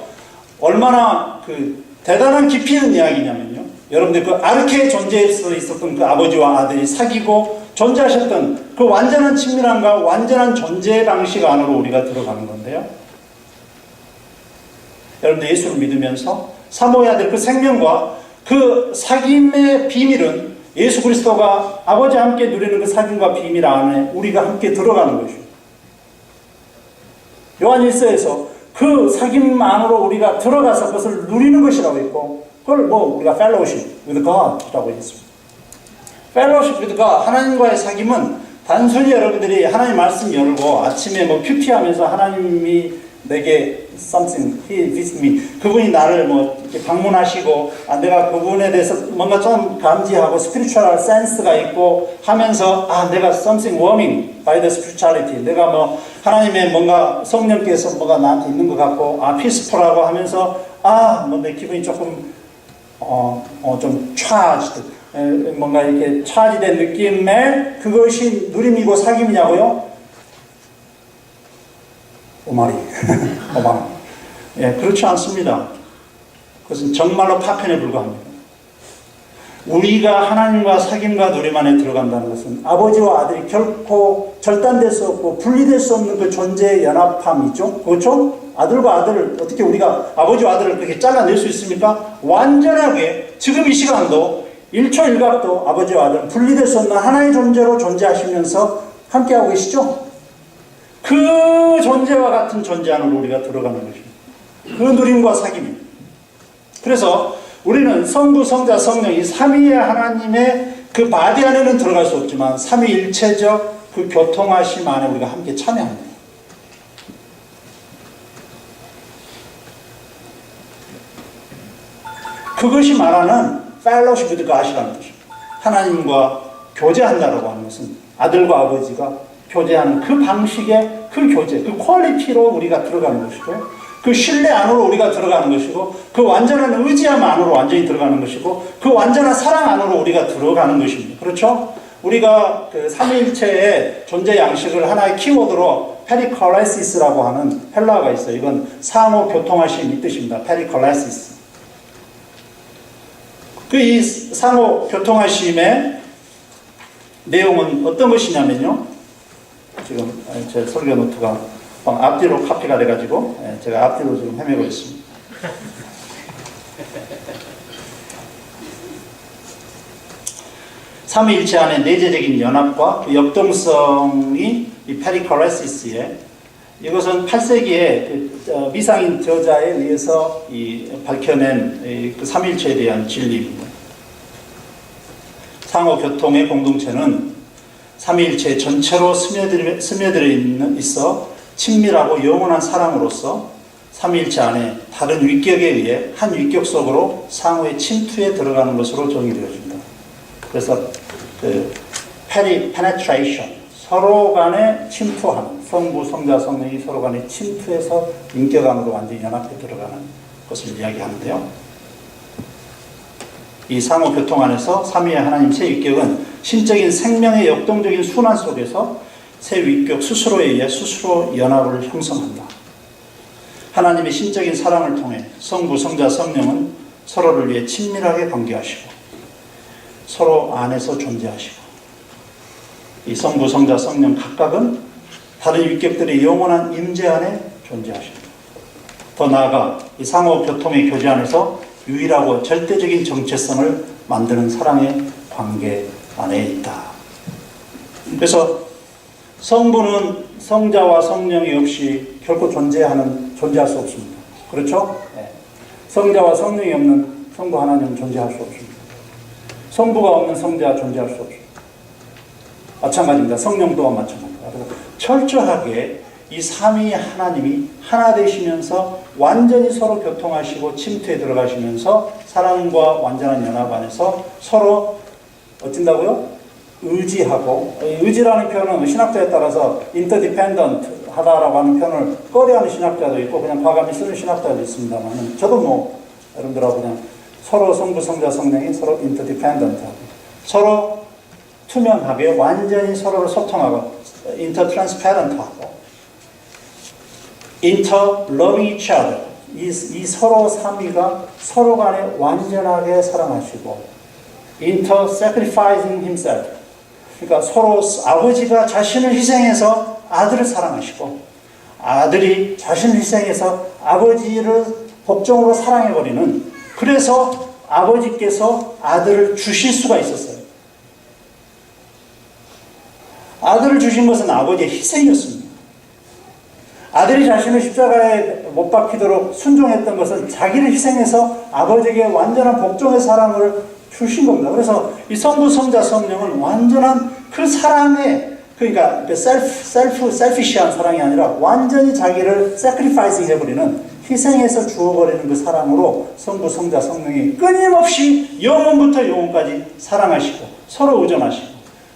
얼마나 그 대단한 깊이 있는 이야기냐면요, 여러분들 그 아르케의 존재에서 있었던 그 아버지와 아들이 사귀고 존재하셨던 그 완전한 친밀함과 완전한 존재 방식 안으로 우리가 들어가는 건데요. 여러분들 예수를 믿으면서 사모해야 될 그 생명과 그 사귐의 비밀은 예수 그리스도가 아버지와 함께 누리는 그 사귐과 비밀 안에 우리가 함께 들어가는 것입니다. 요한 1서에서 그 사귐 안으로 우리가 들어가서 그것을 누리는 것이라고 했고, 그걸 우리가 fellowship with God라고 했습니다. 펠로십과 하나님과의 사귐은 단순히 여러분들이 하나님 말씀 열고 아침에 뭐 큐티하면서 하나님이 내게 something, he with me, 그분이 나를 뭐 이렇게 방문하시고 내가 그분에 대해서 뭔가 좀 감지하고 스피리추얼 센스가 있고 하면서 내가 something warming by the spirituality, 내가 뭐 하나님의 뭔가 성령께서 뭐가 나한테 있는 것 같고 peaceful하고 하면서 뭐 내 기분이 조금 좀 charged, 뭔가 이렇게 차지된 느낌의 그것이 누림이고 사귐이냐고요? 오마리. 예, 그렇지 않습니다. 그것은 정말로 파편에 불과합니다. 우리가 하나님과 사귐과 누림 안에 들어간다는 것은 아버지와 아들이 결코 절단될 수 없고 분리될 수 없는 그 존재의 연합함이죠. 그렇죠? 아들과 아들을 어떻게 우리가 아버지와 아들을 그렇게 잘라낼 수 있습니까? 완전하게 지금 이 시간도 1초 1각도 아버지와 아들은 분리될 수 없는 하나의 존재로 존재하시면서 함께하고 계시죠? 그 존재와 같은 존재 안으로 우리가 들어가는 것입니다. 그 누림과 사귐입니다. 그래서 우리는 성부, 성자, 성령 이 삼위의 하나님의 그 바디 안에는 들어갈 수 없지만 삼위일체적 그 교통하심 안에 우리가 함께 참여합니다. 그것이 말하는 fellowship with God이라는 것입니다. 하나님과 교제한다라고 하는 것은 아들과 아버지가 교제하는 그 방식의 그 교제, 그 퀄리티로 우리가 들어가는 것이고, 그 신뢰 안으로 우리가 들어가는 것이고, 그 완전한 의지함 안으로 완전히 들어가는 것이고, 그 완전한 사랑 안으로 우리가 들어가는 것입니다. 그렇죠? 우리가 그 삼위일체의 존재 양식을 하나의 키워드로 페리컬레시스라고 하는 헬라어가 있어요. 이건 상호 교통하심 이 뜻입니다. 페리컬레시스. 그 이 상호 교통하심의 내용은 어떤 것이냐면요. 지금 제 설교 노트가 앞뒤로 카피가 돼가지고 제가 앞뒤로 지금 헤매고 있습니다. 삼위일체 안에 내재적인 연합과 그 역동성이 이 페리컬레시스에, 이것은 8세기에 미상인 저자에 의해서 밝혀낸 그 삼위일체에 대한 진리입니다. 상호 교통의 공동체는 삼위일체 전체로 스며들어 있어 친밀하고 영원한 사랑으로서 삼위일체 안에 다른 위격에 의해 한 위격 속으로 상호의 침투에 들어가는 것으로 정의되어집니다. 그래서 그 penetration, 서로 간에 침투하는, 성부, 성자, 성령이 서로 간에 침투해서 인격 안으로 완전히 연합해 들어가는 것을 이야기하는데요. 이 상호 교통 안에서 삼위의 하나님 세 위격은 신적인 생명의 역동적인 순환 속에서 세 위격 스스로에 의해 스스로 연합을 형성한다. 하나님의 신적인 사랑을 통해 성부, 성자, 성령은 서로를 위해 친밀하게 관계하시고 서로 안에서 존재하시고, 이 성부, 성자, 성령 각각은 다른 위격들의 영원한 임재 안에 존재하십니다. 더 나아가 이 상호 교통의 교제 안에서 유일하고 절대적인 정체성을 만드는 사랑의 관계 안에 있다. 그래서 성부는 성자와 성령이 없이 결코 존재할 수 없습니다. 그렇죠? 네. 성자와 성령이 없는 성부 하나님은 존재할 수 없습니다. 성부가 없는 성자 존재할 수 없습니다. 마찬가지입니다. 성령 또한 마찬가지입니다. 그래서 철저하게 이 삼위 하나님이 하나 되시면서 완전히 서로 교통하시고 침투에 들어가시면서 사랑과 완전한 연합 안에서 서로 어쩐다고요? 의지하고, 의지라는 표현은 신학자에 따라서 interdependent 하다라고 하는 표현을 꺼려하는 신학자도 있고 그냥 과감히 쓰는 신학자도 있습니다만, 저도 여러분들하고 그냥 서로 성부, 성자, 성령이 서로 interdependent하고 서로 투명하게 완전히 서로를 소통하고 intertransparent하고 interloving each other, 이 서로 삼위가 서로 간에 완전하게 사랑하시고 intersacrificing himself, 그러니까 서로 아버지가 자신을 희생해서 아들을 사랑하시고 아들이 자신을 희생해서 아버지를 복종으로 사랑해버리는, 그래서 아버지께서 아들을 주실 수가 있었어요. 아들을 주신 것은 아버지의 희생이었습니다. 아들이 자신을 십자가에 못 박히도록 순종했던 것은 자기를 희생해서 아버지에게 완전한 복종의 사랑을 주신 겁니다. 그래서 이 성부, 성자, 성령은 완전한 그 사랑의, 그러니까 셀피시한 사랑이 아니라 완전히 자기를 sacrifice 해버리는, 희생해서 주어버리는 그 사랑으로 성부, 성자, 성령이 끊임없이 영원부터 영원까지 사랑하시고 서로 의존하시고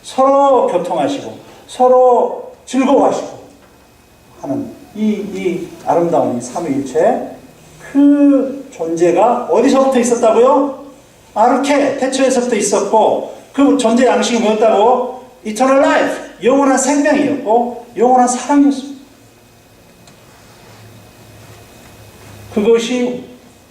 서로 교통하시고 서로 즐거워하시고 하는 이 아름다운 이 삼위일체, 그 존재가 어디서부터 있었다고요? 아르케, 태초에서부터 있었고, 그 존재 양식이 뭐였다고? Eternal life, 영원한 생명이었고 영원한 사랑이었습니다. 그것이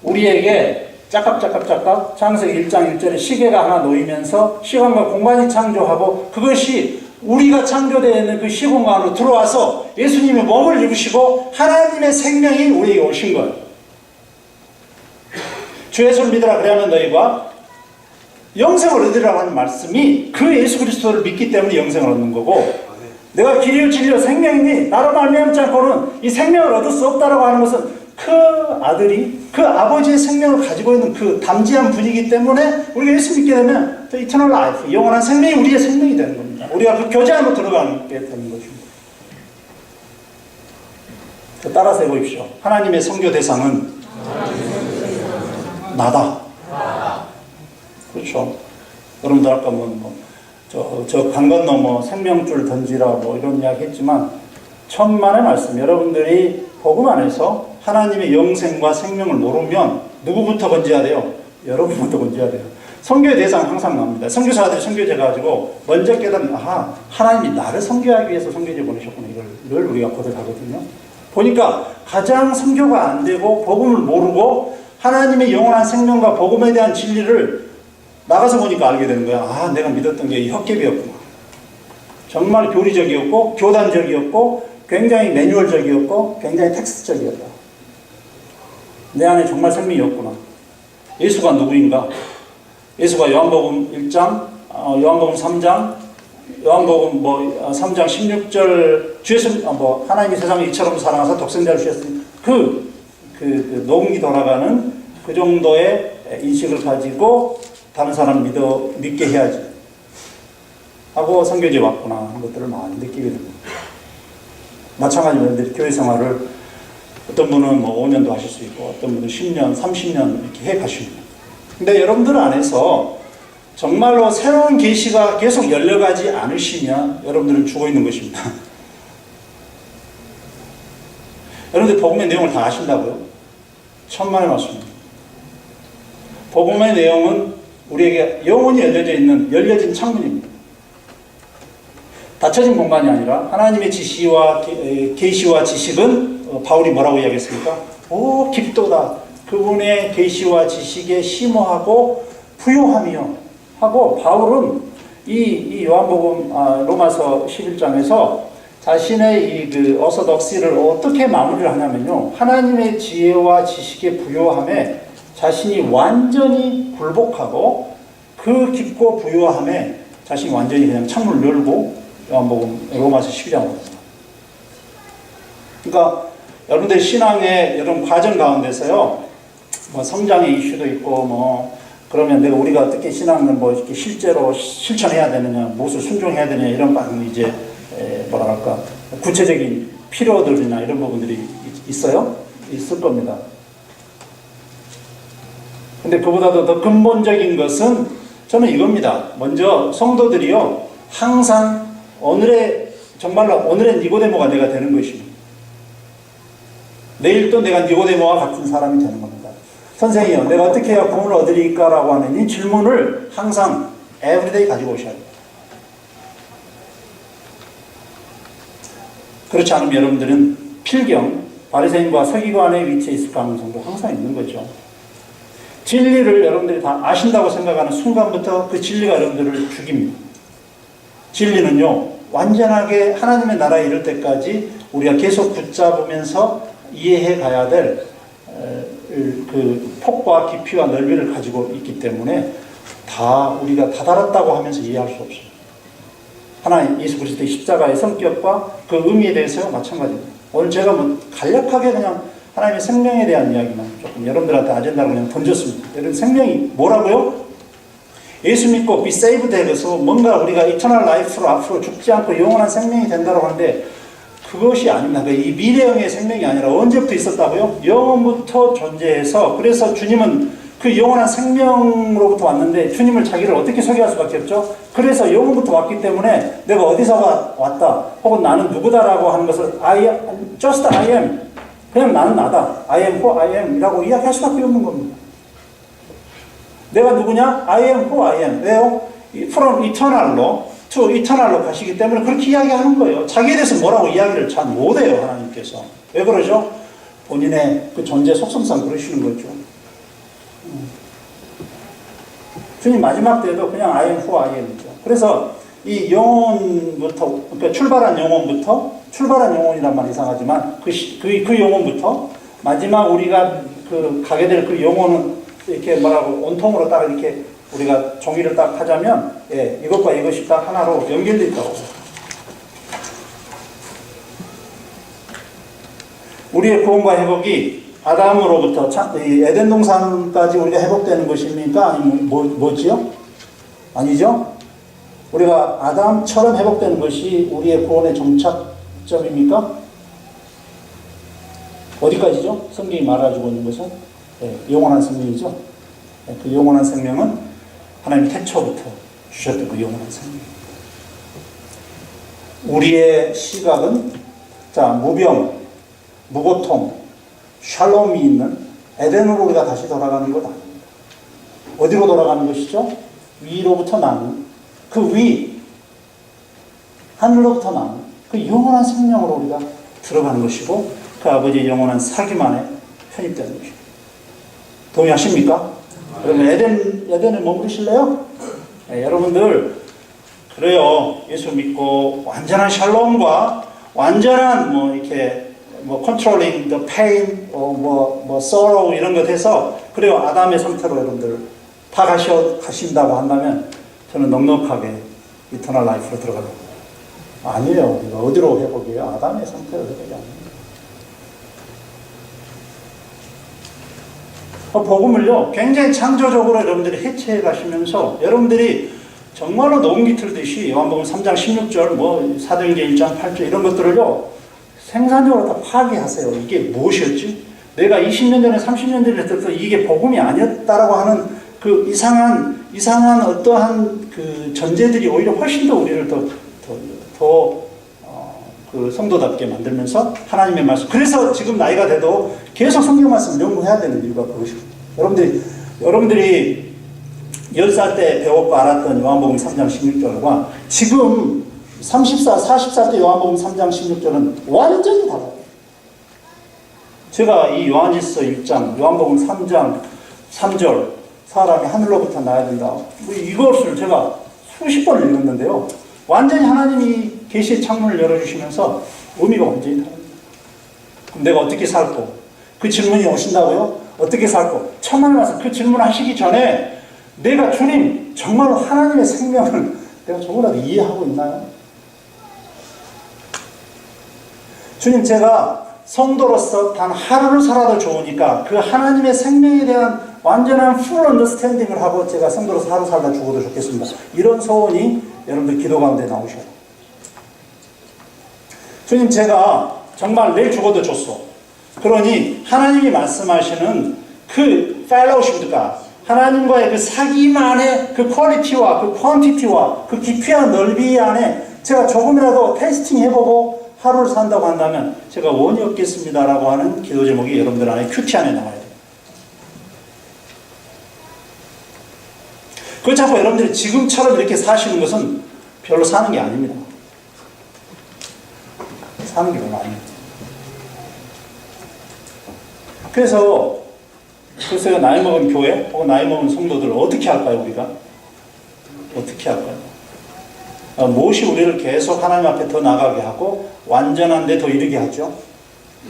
우리에게 짝깍 창세기 1장 1절에 시계가 하나 놓이면서 시간과 공간이 창조하고, 그것이 우리가 창조되어 있는 그 시공간으로 들어와서 예수님의 몸을 입으시고 하나님의 생명이 우리에게 오신 거예요. 주 예수를 믿으라 그리하면 너희가 영생을 얻으리라고 하는 말씀이 그 예수 그리스도를 믿기 때문에 영생을 얻는 거고, 내가 길이요 진리요 생명이니 나로 말미암지 않고는 이 생명을 얻을 수 없다라고 하는 것은 그 아들이 그 아버지의 생명을 가지고 있는 그 담대한 분이기 때문에 우리가 예수 믿게 되면 the eternal life, 영원한 생명이 우리의 생명이 되는 겁니다. 우리가 그 교제 안으로 들어가게 되는 것입니다. 따라서 해보십시오. 하나님의 선교 대상은 나다. 그렇죠. 여러분들 아까 저 강 건너 생명줄 던지라 이런 이야기 했지만, 천만의 말씀, 여러분들이 복음 안에서 하나님의 영생과 생명을 모르면 누구부터 건져야 돼요? 여러분부터 건져야 돼요. 선교의 대상 항상 나옵니다. 선교사들이 선교제 가지고 먼저 깨닫는, 하나님이 나를 선교하기 위해서 선교제 보내셨구나, 이걸 우리가 고백하거든요. 보니까 가장 선교가 안 되고 복음을 모르고 하나님의 영원한 생명과 복음에 대한 진리를 나가서 보니까 알게 되는 거야. 내가 믿었던 게 헛개비였구나. 정말 교리적이었고 교단적이었고 굉장히 매뉴얼적이었고 굉장히 텍스트적이었다. 내 안에 정말 생명이었구나. 예수가 누구인가? 예수가 요한복음 1장, 요한복음 3장, 요한복음 3장 16절, 주 예수, 하나님이 세상을 이처럼 사랑하사 독생자를 주셨으니 그 녹음이 돌아가는 그 정도의 인식을 가지고 다른 사람 믿게 해야지 하고 선교지에 왔구나 하는 것들을 많이 느끼게 됩니다. 마찬가지로 여러분들이 교회 생활을 어떤 분은 5년도 하실 수 있고 어떤 분은 10년, 30년 이렇게 해 가십니다. 근데 여러분들 안에서 정말로 새로운 계시가 계속 열려가지 않으시면 여러분들은 죽어 있는 것입니다. 여러분들 복음의 내용을 다 아신다고요? 천만의 말씀입니다. 복음의 내용은 우리에게 영원히 열려진 창문입니다. 닫혀진 공간이 아니라 하나님의 지시와 계시와 지식은 바울이 뭐라고 이야기했습니까? 깊도다. 그분의 계시와 지식에 심오하고 부요하며 하고, 바울은 이 요한복음 로마서 11장에서 자신의 이 어서덕시를 어떻게 마무리를 하냐면요, 하나님의 지혜와 지식의 부요함에 자신이 완전히 굴복하고 그 깊고 부요함에 자신이 완전히 그냥 창문을 열고 요한복음 로마서 12장입니다. 그러니까 여러분들 신앙의 여러분 과정 가운데서요, 성장의 이슈도 있고 그러면 우리가 어떻게 신앙을 이렇게 실제로 실천해야 되느냐, 무엇을 순종해야 되느냐, 이런 이제 뭐랄까 구체적인 필요들이나 이런 부분들이 있어요? 있을 겁니다. 근데 그보다도 더 근본적인 것은 저는 이겁니다. 먼저 성도들이요, 항상 정말로 오늘의 니고데모가 내가 되는 것입니다. 내일 또 내가 니고데모와 같은 사람이 되는 겁니다. 선생이요, 내가 어떻게 해야 구원을 얻으리까? 라고 하는 이 질문을 항상 everyday 가지고 오셔야 돼요. 그렇지 않으면 여러분들은 필경, 바리새인과 서기관의 위치에 있을 가능성도 항상 있는 거죠. 진리를 여러분들이 다 아신다고 생각하는 순간부터 그 진리가 여러분들을 죽입니다. 진리는요, 완전하게 하나님의 나라에 이를 때까지 우리가 계속 붙잡으면서 이해해 가야 될 그 폭과 깊이와 넓이를 가지고 있기 때문에 우리가 다다랐다고 하면서 이해할 수 없습니다. 하나님 예수 그리스도의 십자가의 성격과 그 의미에 대해서 마찬가지입니다. 오늘 제가 간략하게 그냥 하나님의 생명에 대한 이야기만 조금 여러분들한테 아젠다로 그냥 던졌습니다. 여러분, 생명이 뭐라고요? 예수 믿고 be saved 해서 뭔가 우리가 이터널 라이프로 앞으로 죽지 않고 영원한 생명이 된다고 하는데 그것이 아닙니다. 이 미래형의 생명이 아니라 언제부터 있었다고요? 영원부터 존재해서 그래서 주님은 그 영원한 생명으로부터 왔는데 주님을 자기를 어떻게 소개할 수밖에 없죠? 그래서 영원부터 왔기 때문에 내가 어디서 왔다 혹은 나는 누구다라고 하는 것을 just I am 그냥 나는 나다. I am who I am 이라고 이야기할 수밖에 없는 겁니다. 내가 누구냐? I am who I am. 왜요? From eternal로 to eternal로 가시기 때문에 그렇게 이야기하는 거예요. 자기에 대해서 뭐라고 이야기를 잘 못해요. 하나님께서. 왜 그러죠? 본인의 그 존재 속성상 그러시는 거죠. 주님 마지막 때도 그냥 I am who I am이죠. 그래서 이 영혼부터 그러니까 출발한 영혼이란 말 이상하지만 그 영혼부터 마지막 우리가 그 가게 될 그 영혼은 이렇게 뭐라고 온통으로 딱 이렇게 우리가 종이를 딱 하자면 이것과 이것이 딱 하나로 연결되어 있다고. 우리의 구원과 회복이 아담으로부터 이 에덴 동산까지 우리가 회복되는 것입니까? 아니면 뭐지요? 아니죠? 우리가 아담처럼 회복되는 것이 우리의 구원의 정착점입니까? 어디까지죠? 성경이 말해주고 있는 것은 영원한 생명이죠. 그 영원한 생명은 하나님 태초부터 주셨던 그 영원한 생명입니다. 우리의 시각은 무병, 무고통, 샬롬이 있는 에덴으로 우리가 다시 돌아가는 것 아닙니다. 어디로 돌아가는 것이죠? 위로부터 나는 그 위, 하늘로부터 나는 그 영원한 생명으로 우리가 들어가는 것이고 그 아버지의 영원한 사귐 안에 편입되는 것입니다. 동의하십니까? 그러면 에덴에 머무르실래요? 여러분들 그래요. 예수 믿고 완전한 샬롬과 완전한 이렇게 controlling the pain, sorrow 이런 것 해서 그래요. 아담의 상태로 여러분들 다 가신다고 한다면 저는 넉넉하게 이터널 라이프로 들어가는 거예요. 아니에요. 우리가 어디로 회복이에요? 아담의 상태로 회복이 아니에요. 복음을요, 굉장히 창조적으로 여러분들이 해체해 가시면서 여러분들이 정말로 녹음기 틀듯이 요한복음 3장 16절, 사도행전 1장 8절 이런 것들을요, 생산적으로 다 파괴하세요. 이게 무엇이었지? 내가 20년 전에 30년 전에 했을 때 이게 복음이 아니었다라고 하는 그 이상한 어떠한 그 전제들이 오히려 훨씬 더 우리를 그 성도답게 만들면서 하나님의 말씀. 그래서 지금 나이가 돼도 계속 성경 말씀을 연구해야 되는 이유가 그것입니다. 여러분들이 10살 때 배웠고 알았던 요한복음 3장 16절과 지금 40살 때 요한복음 3장 16절은 완전히 달라요. 제가 이 요한일서 1장, 요한복음 3장 3절 사람이 하늘로부터 나야 된다. 이것을 제가 수십 번을 읽었는데요. 완전히 하나님이 계시의 창문을 열어주시면서 의미가 완전히 다릅니다. 그럼 내가 어떻게 살고? 그 질문이 오신다고요? 어떻게 살고? 천만에 와서 그 질문 하시기 전에 내가 주님 정말로 하나님의 생명을 내가 조금이라도 이해하고 있나요? 주님 제가 성도로서 단 하루를 살아도 좋으니까 그 하나님의 생명에 대한 완전한 full understanding을 하고 제가 성도로서 하루 살다 죽어도 좋겠습니다. 이런 소원이 여러분들 기도 가운데 나오셔요. 주님 제가 정말 내일 죽어도 좋소. 그러니 하나님이 말씀하시는 그 fellowship과 하나님과의 그 사귐 안에 그 퀄리티와 그 퀀티티와 그 깊이와 넓이 안에 제가 조금이라도 테스팅 해보고 하루를 산다고 한다면 제가 원이 없겠습니다라고 하는 기도 제목이 여러분들 안에 큐티 안에 나와야 돼요. 그렇다고 여러분들이 지금처럼 이렇게 사시는 것은 별로 사는 게 아닙니다. 사는 게 별로 아닙니다. 그래서 나이 먹은 교회 혹은 나이 먹은 성도들 어떻게 할까요, 우리가? 어떻게 할까요? 무엇이 우리를 계속 하나님 앞에 더 나가게 하고 완전한 데 더 이르게 하죠?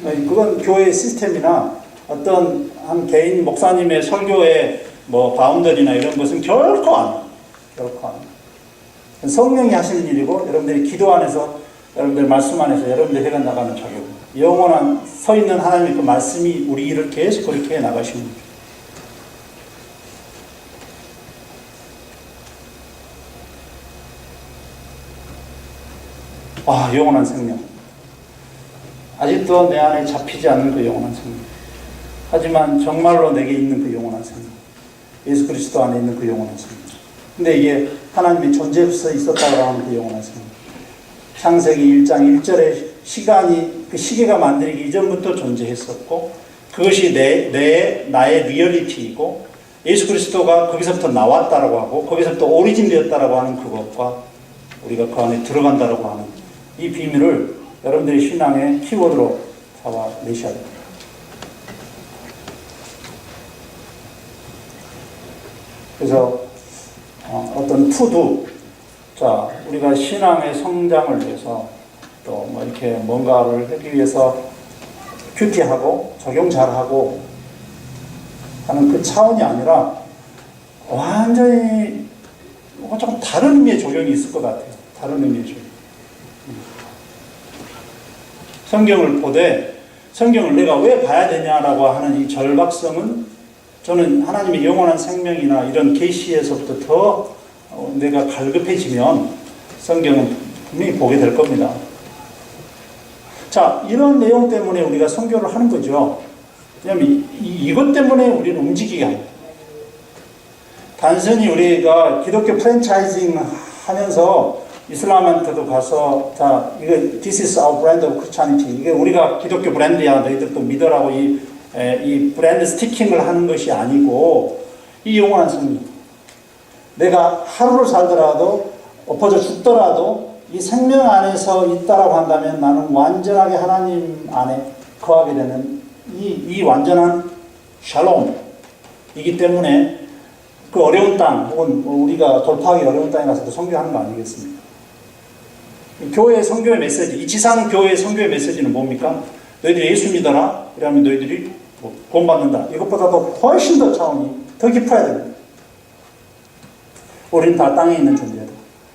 그건 교회의 시스템이나 어떤 한 개인 목사님의 설교의 바운더리나 이런 것은 결코 안 해요. 결코 안 해요. 성령이 하시는 일이고 여러분들이 기도 안에서 여러분들 말씀 안에서 여러분들 해가 나가는 작업입니다. 영원한 서 있는 하나님의 그 말씀이 우리 일을 계속 그렇게 해 나가시는 거죠. 영원한 생명. 아직도 내 안에 잡히지 않는 그 영원한 생명. 하지만 정말로 내게 있는 그 영원한 생명. 예수 그리스도 안에 있는 그 영원한 생명. 근데 이게 하나님의 존재부터 있었다고 하는 그 영원한 생명. 창세기 1장 1절에 시간이, 그 시계가 만들기 이전부터 존재했었고, 그것이 나의 리얼리티이고, 예수 그리스도가 거기서부터 나왔다라고 하고, 거기서부터 오리진 되었다라고 하는 그것과 우리가 그 안에 들어간다라고 하는 이 비밀을 여러분들의 신앙의 키워드로 잡아내셔야 됩니다. 그래서 어떤 투두, 자, 우리가 신앙의 성장을 위해서 또 뭐 이렇게 뭔가를 하기 위해서 큐티하고 적용 잘하고 하는 그 차원이 아니라 완전히 조금 다른 의미의 적용이 있을 것 같아요. 다른 의미의 적용. 성경을 보되 성경을 내가 왜 봐야 되냐라고 하는 이 절박성은 저는 하나님의 영원한 생명이나 이런 계시에서부터 더 내가 갈급해지면 성경은 분명히 보게 될 겁니다. 자, 이런 내용 때문에 우리가 선교를 하는 거죠. 왜냐하면 이것 때문에 우리는 움직이게 합니다. 단순히 우리가 기독교 프랜차이징 하면서 이슬람한테도 가서, 자, 이거 this is our brand of Christianity. 이게 우리가 기독교 브랜드야. 너희들도 믿으라고 이 브랜드 스티킹을 하는 것이 아니고, 이 영원한 생명. 내가 하루를 살더라도, 엎어져 죽더라도, 이 생명 안에서 있다라고 한다면 나는 완전하게 하나님 안에 거하게 되는 이 완전한 샬롬이기 때문에 그 어려운 땅, 혹은 우리가 돌파하기 어려운 땅에 가서도 선교하는 거 아니겠습니까? 교회의 선교의 메시지, 이 지상 교회의 선교의 메시지는 뭡니까? 너희들이 예수 믿어라. 그러면 너희들이 구원받는다. 이것보다도 훨씬 더 차원이 더 깊어야 됩니다. 우리는 다 땅에 있는 존재다.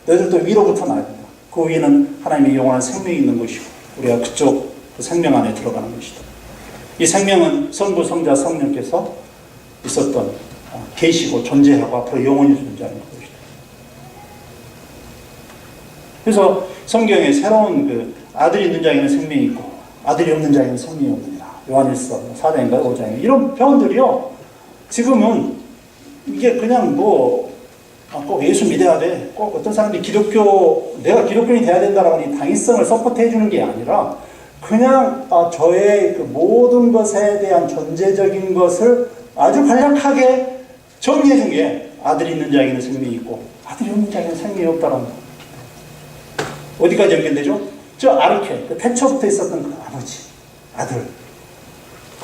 너희들도 위로부터 나야 된다. 그 위에는 하나님의 영원한 생명이 있는 것이고 우리가 그쪽 그 생명 안에 들어가는 것이다. 이 생명은 성부, 성자, 성령께서 있었던 계시고 존재하고 앞으로 영원히 존재하는 것이다. 그래서 성경에 새로운 그 아들이 있는 자에게는 생명이 있고 아들이 없는 자에게는 생명이 없느니라. 요한일서 4장인가 5장인가 이런 표현들이요. 지금은 이게 그냥 꼭 예수 믿어야 돼. 꼭 어떤 사람들이 내가 기독교인이 돼야 된다라고 이 당위성을 서포트해 주는 게 아니라 그냥 저의 그 모든 것에 대한 존재적인 것을 아주 간략하게 정리해 준 게 아들이 있는 자에게는 생명이 있고 아들이 없는 자에게는 생명이 없다라는 거. 어디까지 연결되죠? 저 아르케, 그 태초부터 있었던 그 아버지, 아들.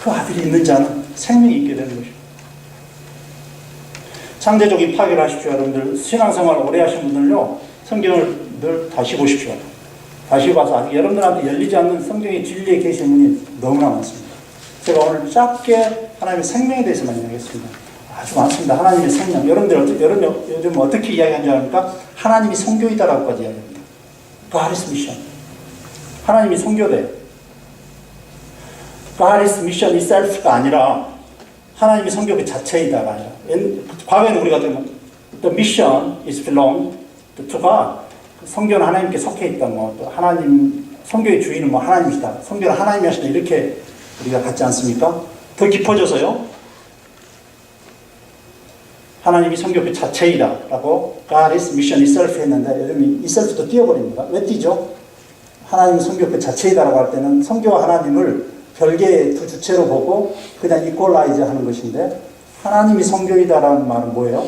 그 아들이 있는 자는 생명이 있게 되는 것입니다. 창조적인 파괴를 하십시오. 여러분들 신앙생활 오래 하신 분들요 성경을 늘 다시 보십시오. 다시 봐서 아직 여러분들한테 열리지 않는 성경의 진리의 계시문이 너무나 많습니다. 제가 오늘 짧게 하나님의 생명에 대해서만 이야기했습니다. 아주 많습니다. 하나님의 생명. 여러분들 요즘 어떻게 이야기하는지 아십니까? 하나님이 선교이다라고까지 이야기합니다. God is mission. 하나님이 선교대. God is mission itself가 아니라 하나님이 선교 그 자체이다가 아니라 과거에는 우리가 the mission is belong to God. 선교는 하나님께 속해 있다. 또 하나님 선교의 주인은 하나님이시다. 선교는 하나님이 하시다. 이렇게 우리가 갖지 않습니까? 더 깊어져서요. 하나님이 선교 그 자체이다라고 God is mission itself 했는데 요즘 itself도 띄어버립니다. 왜 띄죠? 하나님 선교 그 자체이다라고 할 때는 선교와 하나님을 별개의 두 주체로 보고 그냥 이퀄라이즈 하는 것인데 하나님이 선교이다라는 말은 뭐예요?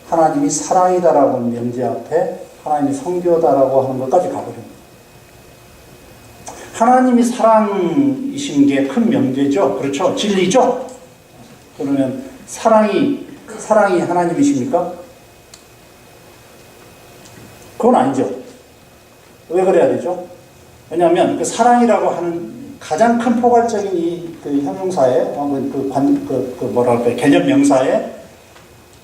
하나님이 사랑이다라고 하는 명제 앞에 하나님이 선교다라고 하는 것까지 가버립니다. 하나님이 사랑이신 게 큰 명제죠. 그렇죠? 진리죠? 그러면 사랑이 하나님이십니까? 그건 아니죠. 왜 그래야 되죠? 왜냐하면 그 사랑이라고 하는 가장 큰 포괄적인 그 형용사에 개념 명사에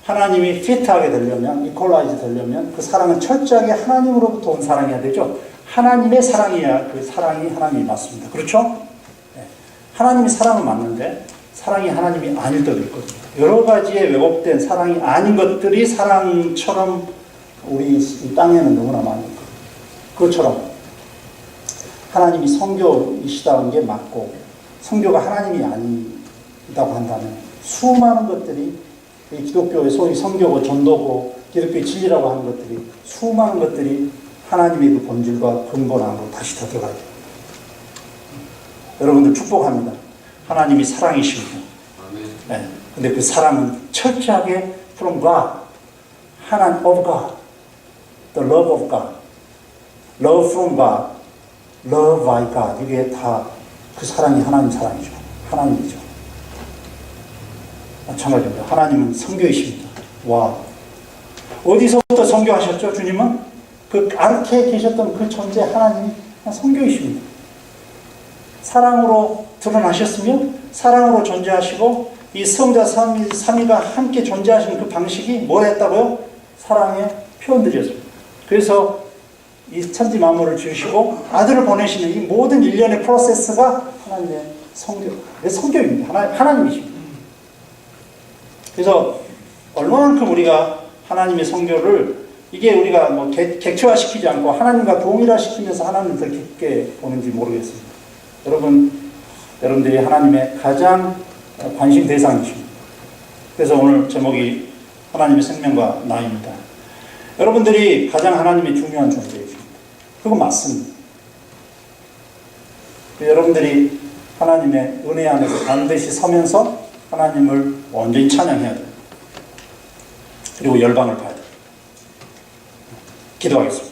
하나님이 피트하게 되려면 이퀄라이즈 되려면 그 사랑은 철저하게 하나님으로부터 온 사랑이어야 되죠. 하나님의 사랑이야 그 사랑이 하나님이 맞습니다. 그렇죠? 네. 하나님이 사랑은 맞는데 사랑이 하나님이 아닐 때도 있거든요. 여러 가지의 왜곡된 사랑이 아닌 것들이 사랑처럼 우리 이 땅에는 너무나 많이 있거든요. 그것처럼 하나님이 성교이시다는 게 맞고 성교가 하나님이 아니다고 한다면 수많은 것들이 이 기독교의 소위 성교고 전도고 기독교의 진리라고 하는 것들이 수많은 것들이 하나님의 그 본질과 근본하고 다시 더 들어가야 돼요. 여러분들 축복합니다. 하나님이 사랑이십니다. 네. 근데 그 사랑은 철저하게 from God, 하나님 of God, the love of God, love from God, love by God. 이게 다 그 사랑이 하나님 사랑이죠. 하나님이죠. 마찬가지입니다. 하나님은 성교이십니다. 와. 어디서부터 성교하셨죠, 주님은? 그 아르케에 계셨던 그 존재 하나님이 성교이십니다. 사랑으로 드러나셨으며 사랑으로 존재하시고 이 성자 삼위가 함께 존재하시는 그 방식이 뭐 했다고요? 사랑의 표현들이었습니다. 그래서 이 천지 만물을 지으시고 아들을 보내시는 이 모든 일련의 프로세스가 하나님의 성교, 성교입니다. 하나님이십니다. 그래서 얼마만큼 우리가 하나님의 성교를 이게 우리가 뭐 객체화시키지 않고 하나님과 동일화시키면서 하나님을 더 깊게 보는지 모르겠습니다. 여러분들이 하나님의 가장 관심 대상이십니다. 그래서 오늘 제목이 하나님의 생명과 나입니다. 여러분들이 가장 하나님의 중요한 존재이십니다. 그건 맞습니다. 여러분들이 하나님의 은혜 안에서 반드시 서면서 하나님을 온전히 찬양해야 돼요. 그리고 열방을 봐야 돼요. 기도하겠습니다.